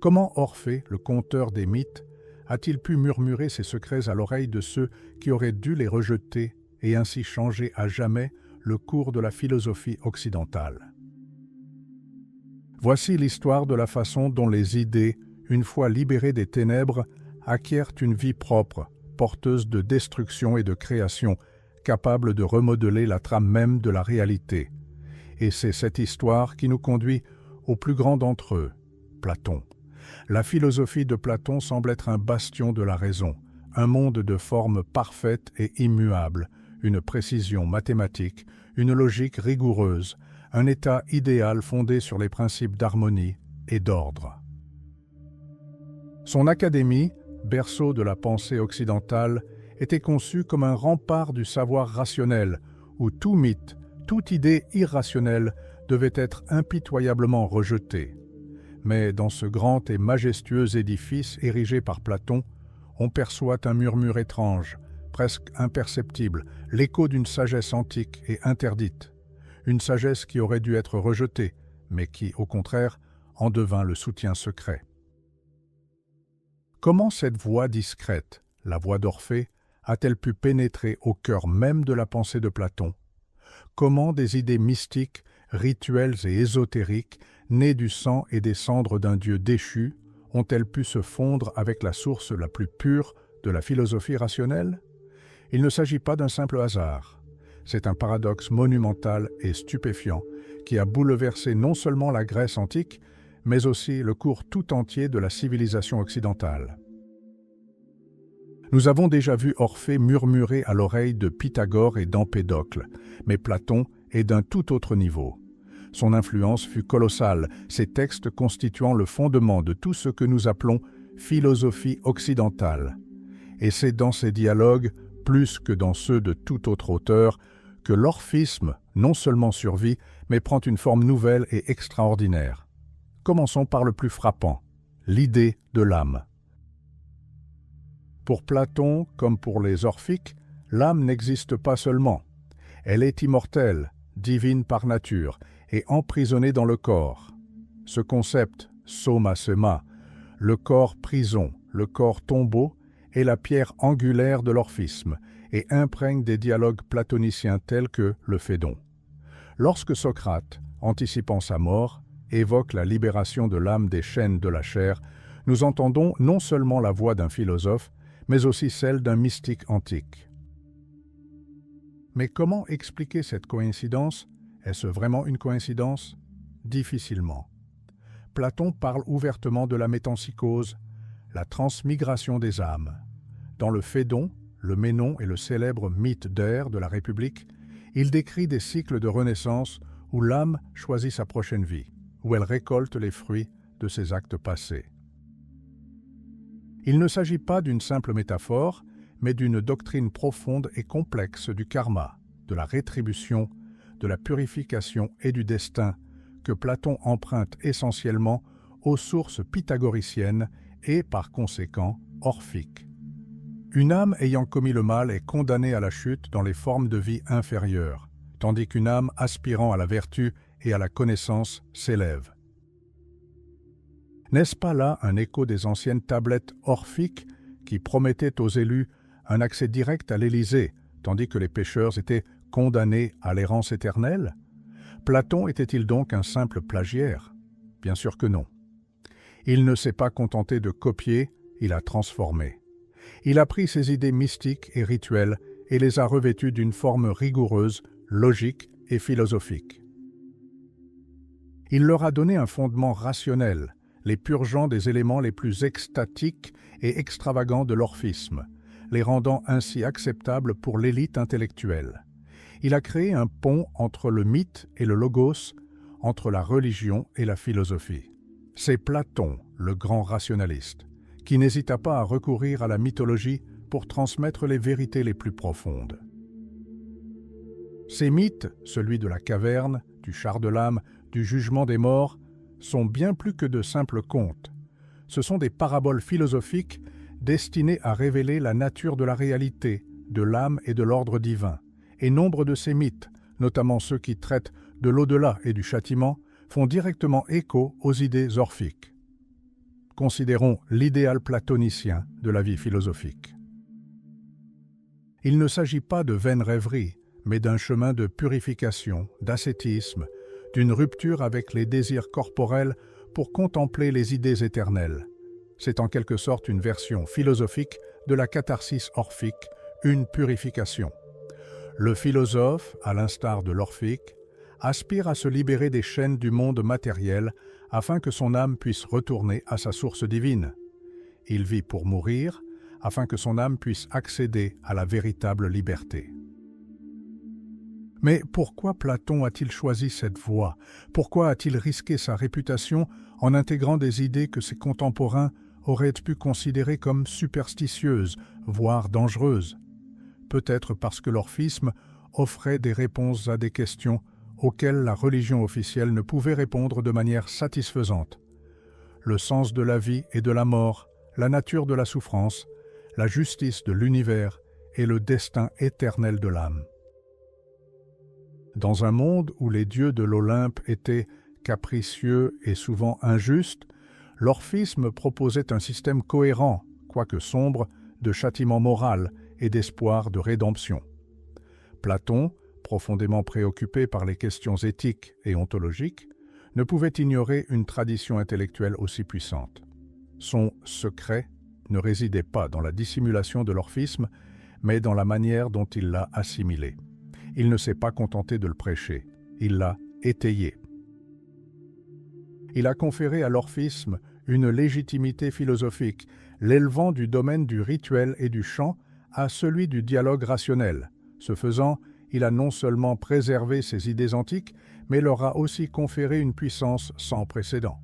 Comment Orphée, le conteur des mythes, a-t-il pu murmurer ses secrets à l'oreille de ceux qui auraient dû les rejeter et ainsi changer à jamais le cours de la philosophie occidentale? Voici l'histoire de la façon dont les idées, une fois libérées des ténèbres, acquièrent une vie propre, porteuse de destruction et de création, capable de remodeler la trame même de la réalité. Et c'est cette histoire qui nous conduit au plus grand d'entre eux, Platon. La philosophie de Platon semble être un bastion de la raison, un monde de formes parfaites et immuables, une précision mathématique, une logique rigoureuse, un état idéal fondé sur les principes d'harmonie et d'ordre. Son académie, berceau de la pensée occidentale, était conçue comme un rempart du savoir rationnel, où tout mythe, toute idée irrationnelle devait être impitoyablement rejetée. Mais dans ce grand et majestueux édifice érigé par Platon, on perçoit un murmure étrange, presque imperceptible, l'écho d'une sagesse antique et interdite, une sagesse qui aurait dû être rejetée, mais qui, au contraire, en devint le soutien secret. Comment cette voix discrète, la voix d'Orphée, a-t-elle pu pénétrer au cœur même de la pensée de Platon? Comment des idées mystiques, rituelles et ésotériques, nées du sang et des cendres d'un dieu déchu, ont-elles pu se fondre avec la source la plus pure de la philosophie rationnelle? Il ne s'agit pas d'un simple hasard. C'est un paradoxe monumental et stupéfiant qui a bouleversé non seulement la Grèce antique, mais aussi le cours tout entier de la civilisation occidentale. Nous avons déjà vu Orphée murmurer à l'oreille de Pythagore et d'Empédocle, mais Platon est d'un tout autre niveau. Son influence fut colossale, ses textes constituant le fondement de tout ce que nous appelons philosophie occidentale. Et c'est dans ces dialogues, plus que dans ceux de tout autre auteur, que l'orphisme non seulement survit, mais prend une forme nouvelle et extraordinaire. Commençons par le plus frappant, l'idée de l'âme. Pour Platon, comme pour les orphiques, l'âme n'existe pas seulement. Elle est immortelle, divine par nature, et emprisonnée dans le corps. Ce concept, soma sema, le corps prison, le corps tombeau, est la pierre angulaire de l'orphisme et imprègne des dialogues platoniciens tels que le Phédon. Lorsque Socrate, anticipant sa mort, évoque la libération de l'âme des chaînes de la chair, nous entendons non seulement la voix d'un philosophe, mais aussi celle d'un mystique antique. Mais comment expliquer cette coïncidence? Est-ce vraiment une coïncidence? Difficilement. Platon parle ouvertement de la métempsychose, la transmigration des âmes. Dans le Phédon, le Ménon et le célèbre mythe d'Air de la République, il décrit des cycles de renaissance où l'âme choisit sa prochaine vie, où elle récolte les fruits de ses actes passés. Il ne s'agit pas d'une simple métaphore, mais d'une doctrine profonde et complexe du karma, de la rétribution, de la purification et du destin que Platon emprunte essentiellement aux sources pythagoriciennes et, par conséquent, orphiques. Une âme ayant commis le mal est condamnée à la chute dans les formes de vie inférieures, tandis qu'une âme aspirant à la vertu et à la connaissance s'élève. N'est-ce pas là un écho des anciennes tablettes orphiques qui promettaient aux élus un accès direct à l'Élysée, tandis que les pécheurs étaient condamnés à l'errance éternelle? Platon était-il donc un simple plagiaire? Bien sûr que non. Il ne s'est pas contenté de copier, il a transformé. Il a pris ses idées mystiques et rituelles et les a revêtues d'une forme rigoureuse, logique et philosophique. Il leur a donné un fondement rationnel, les purgeant des éléments les plus extatiques et extravagants de l'orphisme, les rendant ainsi acceptables pour l'élite intellectuelle. Il a créé un pont entre le mythe et le logos, entre la religion et la philosophie. C'est Platon, le grand rationaliste, qui n'hésita pas à recourir à la mythologie pour transmettre les vérités les plus profondes. Ces mythes, celui de la caverne, du char de l'âme, du jugement des morts, sont bien plus que de simples contes. Ce sont des paraboles philosophiques destinées à révéler la nature de la réalité, de l'âme et de l'ordre divin. Et nombre de ces mythes, notamment ceux qui traitent de l'au-delà et du châtiment, font directement écho aux idées orphiques. Considérons l'idéal platonicien de la vie philosophique. Il ne s'agit pas de vaines rêveries, mais d'un chemin de purification, d'ascétisme, d'une rupture avec les désirs corporels pour contempler les idées éternelles. C'est en quelque sorte une version philosophique de la catharsis orphique, une purification. Le philosophe, à l'instar de l'orphique, aspire à se libérer des chaînes du monde matériel afin que son âme puisse retourner à sa source divine. Il vit pour mourir, afin que son âme puisse accéder à la véritable liberté. Mais pourquoi Platon a-t-il choisi cette voie? Pourquoi a-t-il risqué sa réputation en intégrant des idées que ses contemporains auraient pu considérer comme superstitieuses, voire dangereuses? Peut-être parce que l'orphisme offrait des réponses à des questions auxquelles la religion officielle ne pouvait répondre de manière satisfaisante. Le sens de la vie et de la mort, la nature de la souffrance, la justice de l'univers et le destin éternel de l'âme. Dans un monde où les dieux de l'Olympe étaient capricieux et souvent injustes, l'orphisme proposait un système cohérent, quoique sombre, de châtiment moral et d'espoir de rédemption. Platon, profondément préoccupé par les questions éthiques et ontologiques, ne pouvait ignorer une tradition intellectuelle aussi puissante. Son secret ne résidait pas dans la dissimulation de l'orphisme, mais dans la manière dont il l'a assimilé. Il ne s'est pas contenté de le prêcher, il l'a étayé. Il a conféré à l'orphisme une légitimité philosophique, l'élevant du domaine du rituel et du chant à celui du dialogue rationnel. Ce faisant, il a non seulement préservé ses idées antiques, mais leur a aussi conféré une puissance sans précédent.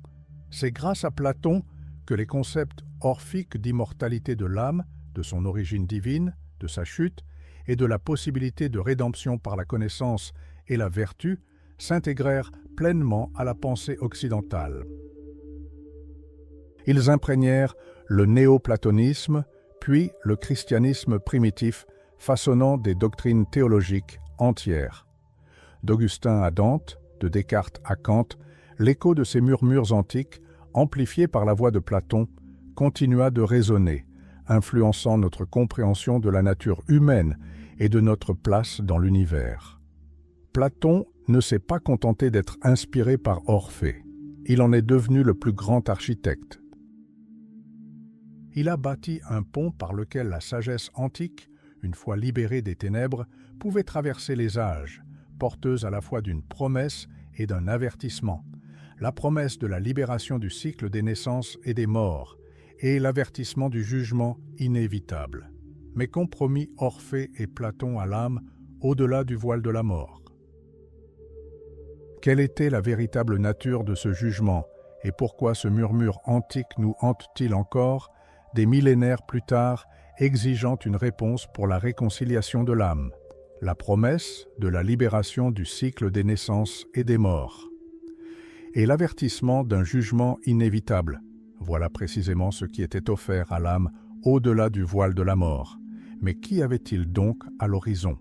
C'est grâce à Platon que les concepts orphiques d'immortalité de l'âme, de son origine divine, de sa chute, et de la possibilité de rédemption par la connaissance et la vertu s'intégrèrent pleinement à la pensée occidentale. Ils imprégnèrent le néoplatonisme, puis le christianisme primitif, façonnant des doctrines théologiques entières. D'Augustin à Dante, de Descartes à Kant, l'écho de ces murmures antiques, amplifié par la voix de Platon, continua de résonner, influençant notre compréhension de la nature humaine et de notre place dans l'univers. Platon ne s'est pas contenté d'être inspiré par Orphée. Il en est devenu le plus grand architecte. Il a bâti un pont par lequel la sagesse antique, une fois libérée des ténèbres, pouvait traverser les âges, porteuse à la fois d'une promesse et d'un avertissement. La promesse de la libération du cycle des naissances et des morts, et l'avertissement du jugement inévitable. Mais compromis Orphée et Platon à l'âme au-delà du voile de la mort. Quelle était la véritable nature de ce jugement, et pourquoi ce murmure antique nous hante-t-il encore, des millénaires plus tard, exigeant une réponse pour la réconciliation de l'âme, la promesse de la libération du cycle des naissances et des morts, et l'avertissement d'un jugement inévitable. Voilà précisément ce qui était offert à l'âme au-delà du voile de la mort. Mais qu'y avait-il donc à l'horizon?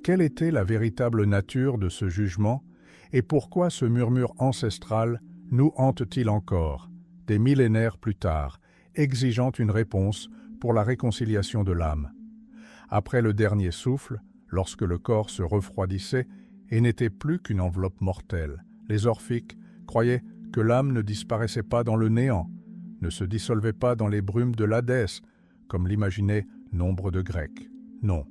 Quelle était la véritable nature de ce jugement, et pourquoi ce murmure ancestral nous hante-t-il encore, des millénaires plus tard, exigeant une réponse pour la réconciliation de l'âme? Après le dernier souffle, lorsque le corps se refroidissait et n'était plus qu'une enveloppe mortelle, les orphiques croyaient que l'âme ne disparaissait pas dans le néant, ne se dissolvait pas dans les brumes de l'Hadès, comme l'imaginaient nombre de Grecs. Non.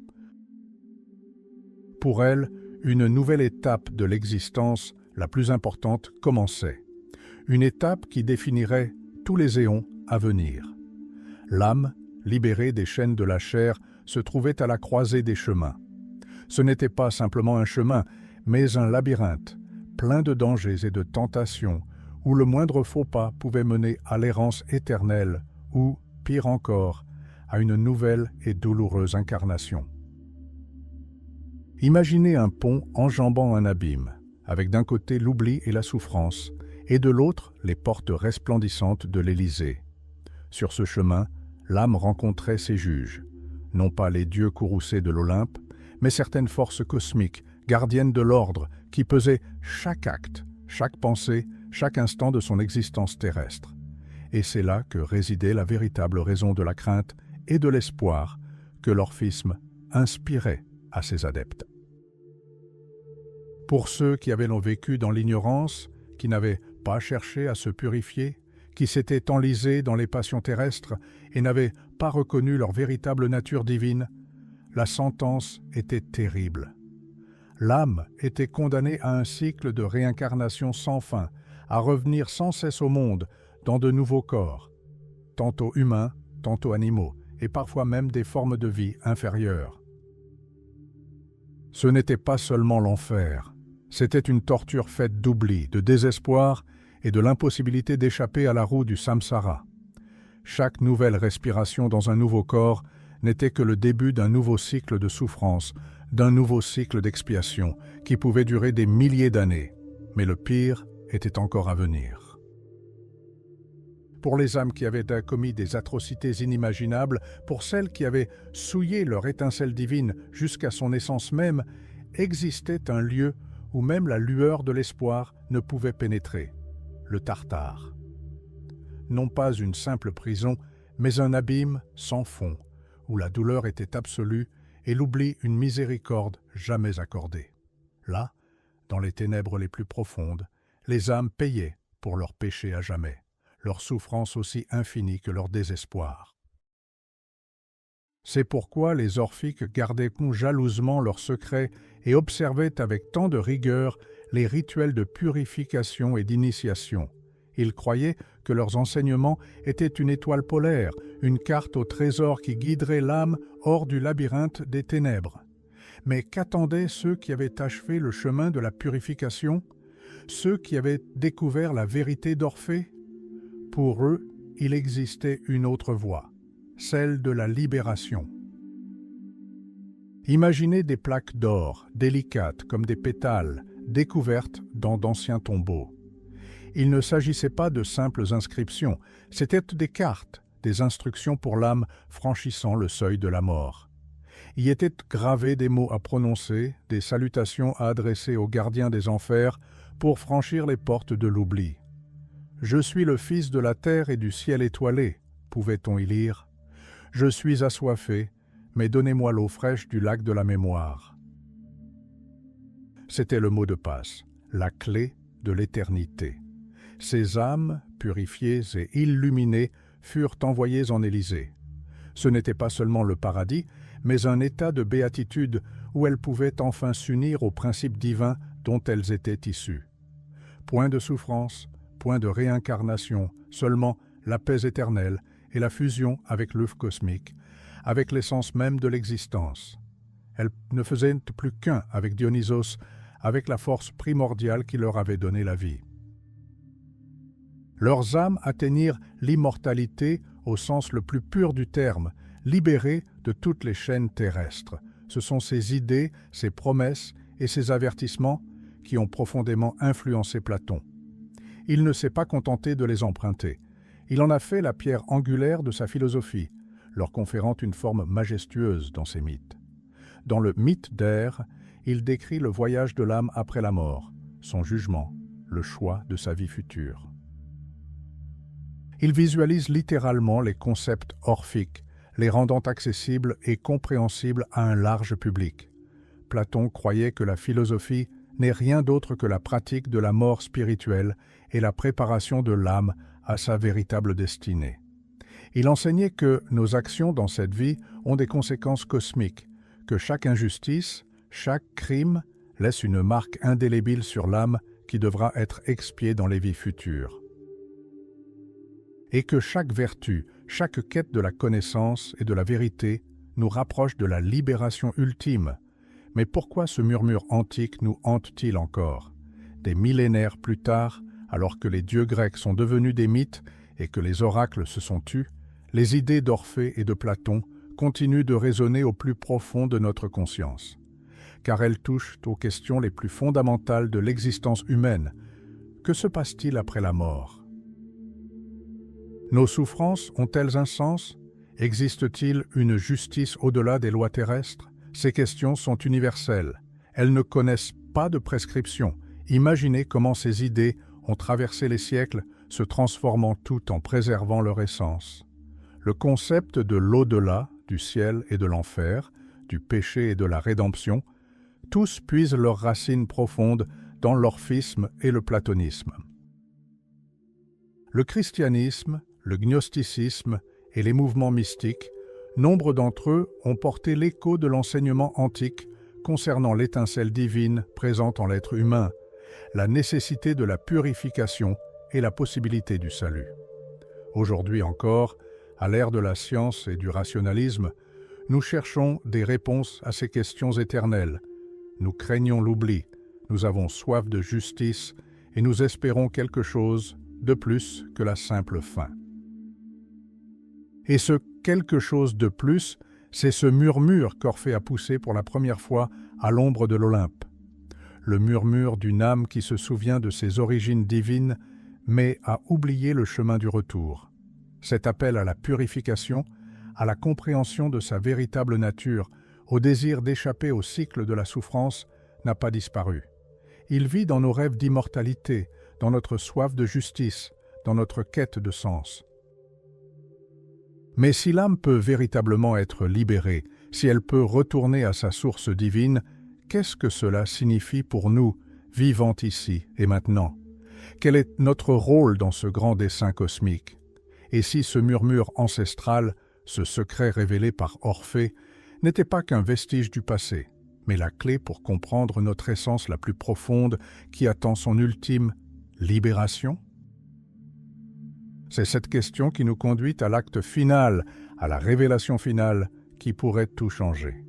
Pour elle, une nouvelle étape de l'existence, la plus importante, commençait. Une étape qui définirait tous les éons à venir. L'âme, libérée des chaînes de la chair, se trouvait à la croisée des chemins. Ce n'était pas simplement un chemin, mais un labyrinthe, plein de dangers et de tentations, où le moindre faux pas pouvait mener à l'errance éternelle ou, pire encore, à une nouvelle et douloureuse incarnation. Imaginez un pont enjambant un abîme, avec d'un côté l'oubli et la souffrance, et de l'autre les portes resplendissantes de l'Élysée. Sur ce chemin, l'âme rencontrait ses juges, non pas les dieux courroucés de l'Olympe, mais certaines forces cosmiques, gardiennes de l'ordre, qui pesaient chaque acte, chaque pensée, chaque instant de son existence terrestre. Et c'est là que résidait la véritable raison de la crainte et de l'espoir que l'orphisme inspirait à ses adeptes. Pour ceux qui avaient vécu dans l'ignorance, qui n'avaient pas cherché à se purifier, qui s'étaient enlisés dans les passions terrestres et n'avaient pas reconnu leur véritable nature divine, la sentence était terrible. L'âme était condamnée à un cycle de réincarnation sans fin, à revenir sans cesse au monde dans de nouveaux corps, tantôt humains, tantôt animaux, et parfois même des formes de vie inférieures. Ce n'était pas seulement l'enfer, c'était une torture faite d'oubli, de désespoir et de l'impossibilité d'échapper à la roue du samsara. Chaque nouvelle respiration dans un nouveau corps n'était que le début d'un nouveau cycle de souffrance, d'un nouveau cycle d'expiation qui pouvait durer des milliers d'années, mais le pire était encore à venir. Pour les âmes qui avaient commis des atrocités inimaginables, pour celles qui avaient souillé leur étincelle divine jusqu'à son essence même, existait un lieu où même la lueur de l'espoir ne pouvait pénétrer, le Tartare. Non pas une simple prison, mais un abîme sans fond, où la douleur était absolue et l'oubli une miséricorde jamais accordée. Là, dans les ténèbres les plus profondes, les âmes payaient pour leurs péchés à jamais, leur souffrance aussi infinie que leur désespoir. C'est pourquoi les orphiques gardaient jalousement leurs secrets et observaient avec tant de rigueur les rituels de purification et d'initiation. Ils croyaient que leurs enseignements étaient une étoile polaire, une carte au trésor qui guiderait l'âme hors du labyrinthe des ténèbres. Mais qu'attendaient ceux qui avaient achevé le chemin de la purification, ceux qui avaient découvert la vérité d'Orphée? Pour eux, il existait une autre voie, celle de la libération. Imaginez des plaques d'or, délicates comme des pétales, découvertes dans d'anciens tombeaux. Il ne s'agissait pas de simples inscriptions, c'étaient des cartes, des instructions pour l'âme franchissant le seuil de la mort. Y étaient gravés des mots à prononcer, des salutations à adresser aux gardiens des enfers pour franchir les portes de l'oubli. « Je suis le fils de la terre et du ciel étoilé », pouvait-on y lire. « Je suis assoiffé, mais donnez-moi l'eau fraîche du lac de la mémoire. » C'était le mot de passe, la clé de l'éternité. Ces âmes, purifiées et illuminées, furent envoyées en Élysée. Ce n'était pas seulement le paradis, mais un état de béatitude où elles pouvaient enfin s'unir aux principes divins dont elles étaient issues. Point de souffrance, point de réincarnation, seulement la paix éternelle et la fusion avec l'œuf cosmique, avec l'essence même de l'existence. Elles ne faisaient plus qu'un avec Dionysos, avec la force primordiale qui leur avait donné la vie. Leurs âmes atteignirent l'immortalité au sens le plus pur du terme, libérées de toutes les chaînes terrestres. Ce sont ces idées, ces promesses et ces avertissements qui ont profondément influencé Platon. Il ne s'est pas contenté de les emprunter. Il en a fait la pierre angulaire de sa philosophie, leur conférant une forme majestueuse dans ses mythes. Dans le mythe d'Air, il décrit le voyage de l'âme après la mort, son jugement, le choix de sa vie future. Il visualise littéralement les concepts orphiques, les rendant accessibles et compréhensibles à un large public. Platon croyait que la philosophie n'est rien d'autre que la pratique de la mort spirituelle et la préparation de l'âme à sa véritable destinée. Il enseignait que nos actions dans cette vie ont des conséquences cosmiques, que chaque injustice, chaque crime laisse une marque indélébile sur l'âme qui devra être expiée dans les vies futures. Et que chaque vertu, chaque quête de la connaissance et de la vérité nous rapproche de la libération ultime. Mais pourquoi ce murmure antique nous hante-t-il encore? Des millénaires plus tard, alors que les dieux grecs sont devenus des mythes et que les oracles se sont tus, les idées d'Orphée et de Platon continuent de résonner au plus profond de notre conscience, car elles touchent aux questions les plus fondamentales de l'existence humaine. Que se passe-t-il après la mort? Nos souffrances ont-elles un sens? Existe-t-il une justice au-delà des lois terrestres? Ces questions sont universelles. Elles ne connaissent pas de prescription. Imaginez comment ces idées ont traversé les siècles, se transformant tout en préservant leur essence. Le concept de l'au-delà, du ciel et de l'enfer, du péché et de la rédemption, tous puisent leurs racines profondes dans l'orphisme et le platonisme. Le christianisme, le gnosticisme et les mouvements mystiques, nombre d'entre eux ont porté l'écho de l'enseignement antique concernant l'étincelle divine présente en l'être humain, la nécessité de la purification et la possibilité du salut. Aujourd'hui encore, à l'ère de la science et du rationalisme, nous cherchons des réponses à ces questions éternelles. Nous craignons l'oubli, nous avons soif de justice et nous espérons quelque chose de plus que la simple fin. Et ce quelque chose de plus, c'est ce murmure qu'Orphée a poussé pour la première fois à l'ombre de l'Olympe. Le murmure d'une âme qui se souvient de ses origines divines, mais a oublié le chemin du retour. Cet appel à la purification, à la compréhension de sa véritable nature, au désir d'échapper au cycle de la souffrance, n'a pas disparu. Il vit dans nos rêves d'immortalité, dans notre soif de justice, dans notre quête de sens. Mais si l'âme peut véritablement être libérée, si elle peut retourner à sa source divine, qu'est-ce que cela signifie pour nous, vivant ici et maintenant? Quel est notre rôle dans ce grand dessein cosmique? Et si ce murmure ancestral, ce secret révélé par Orphée, n'était pas qu'un vestige du passé, mais la clé pour comprendre notre essence la plus profonde qui attend son ultime libération? C'est cette question qui nous conduit à l'acte final, à la révélation finale, qui pourrait tout changer.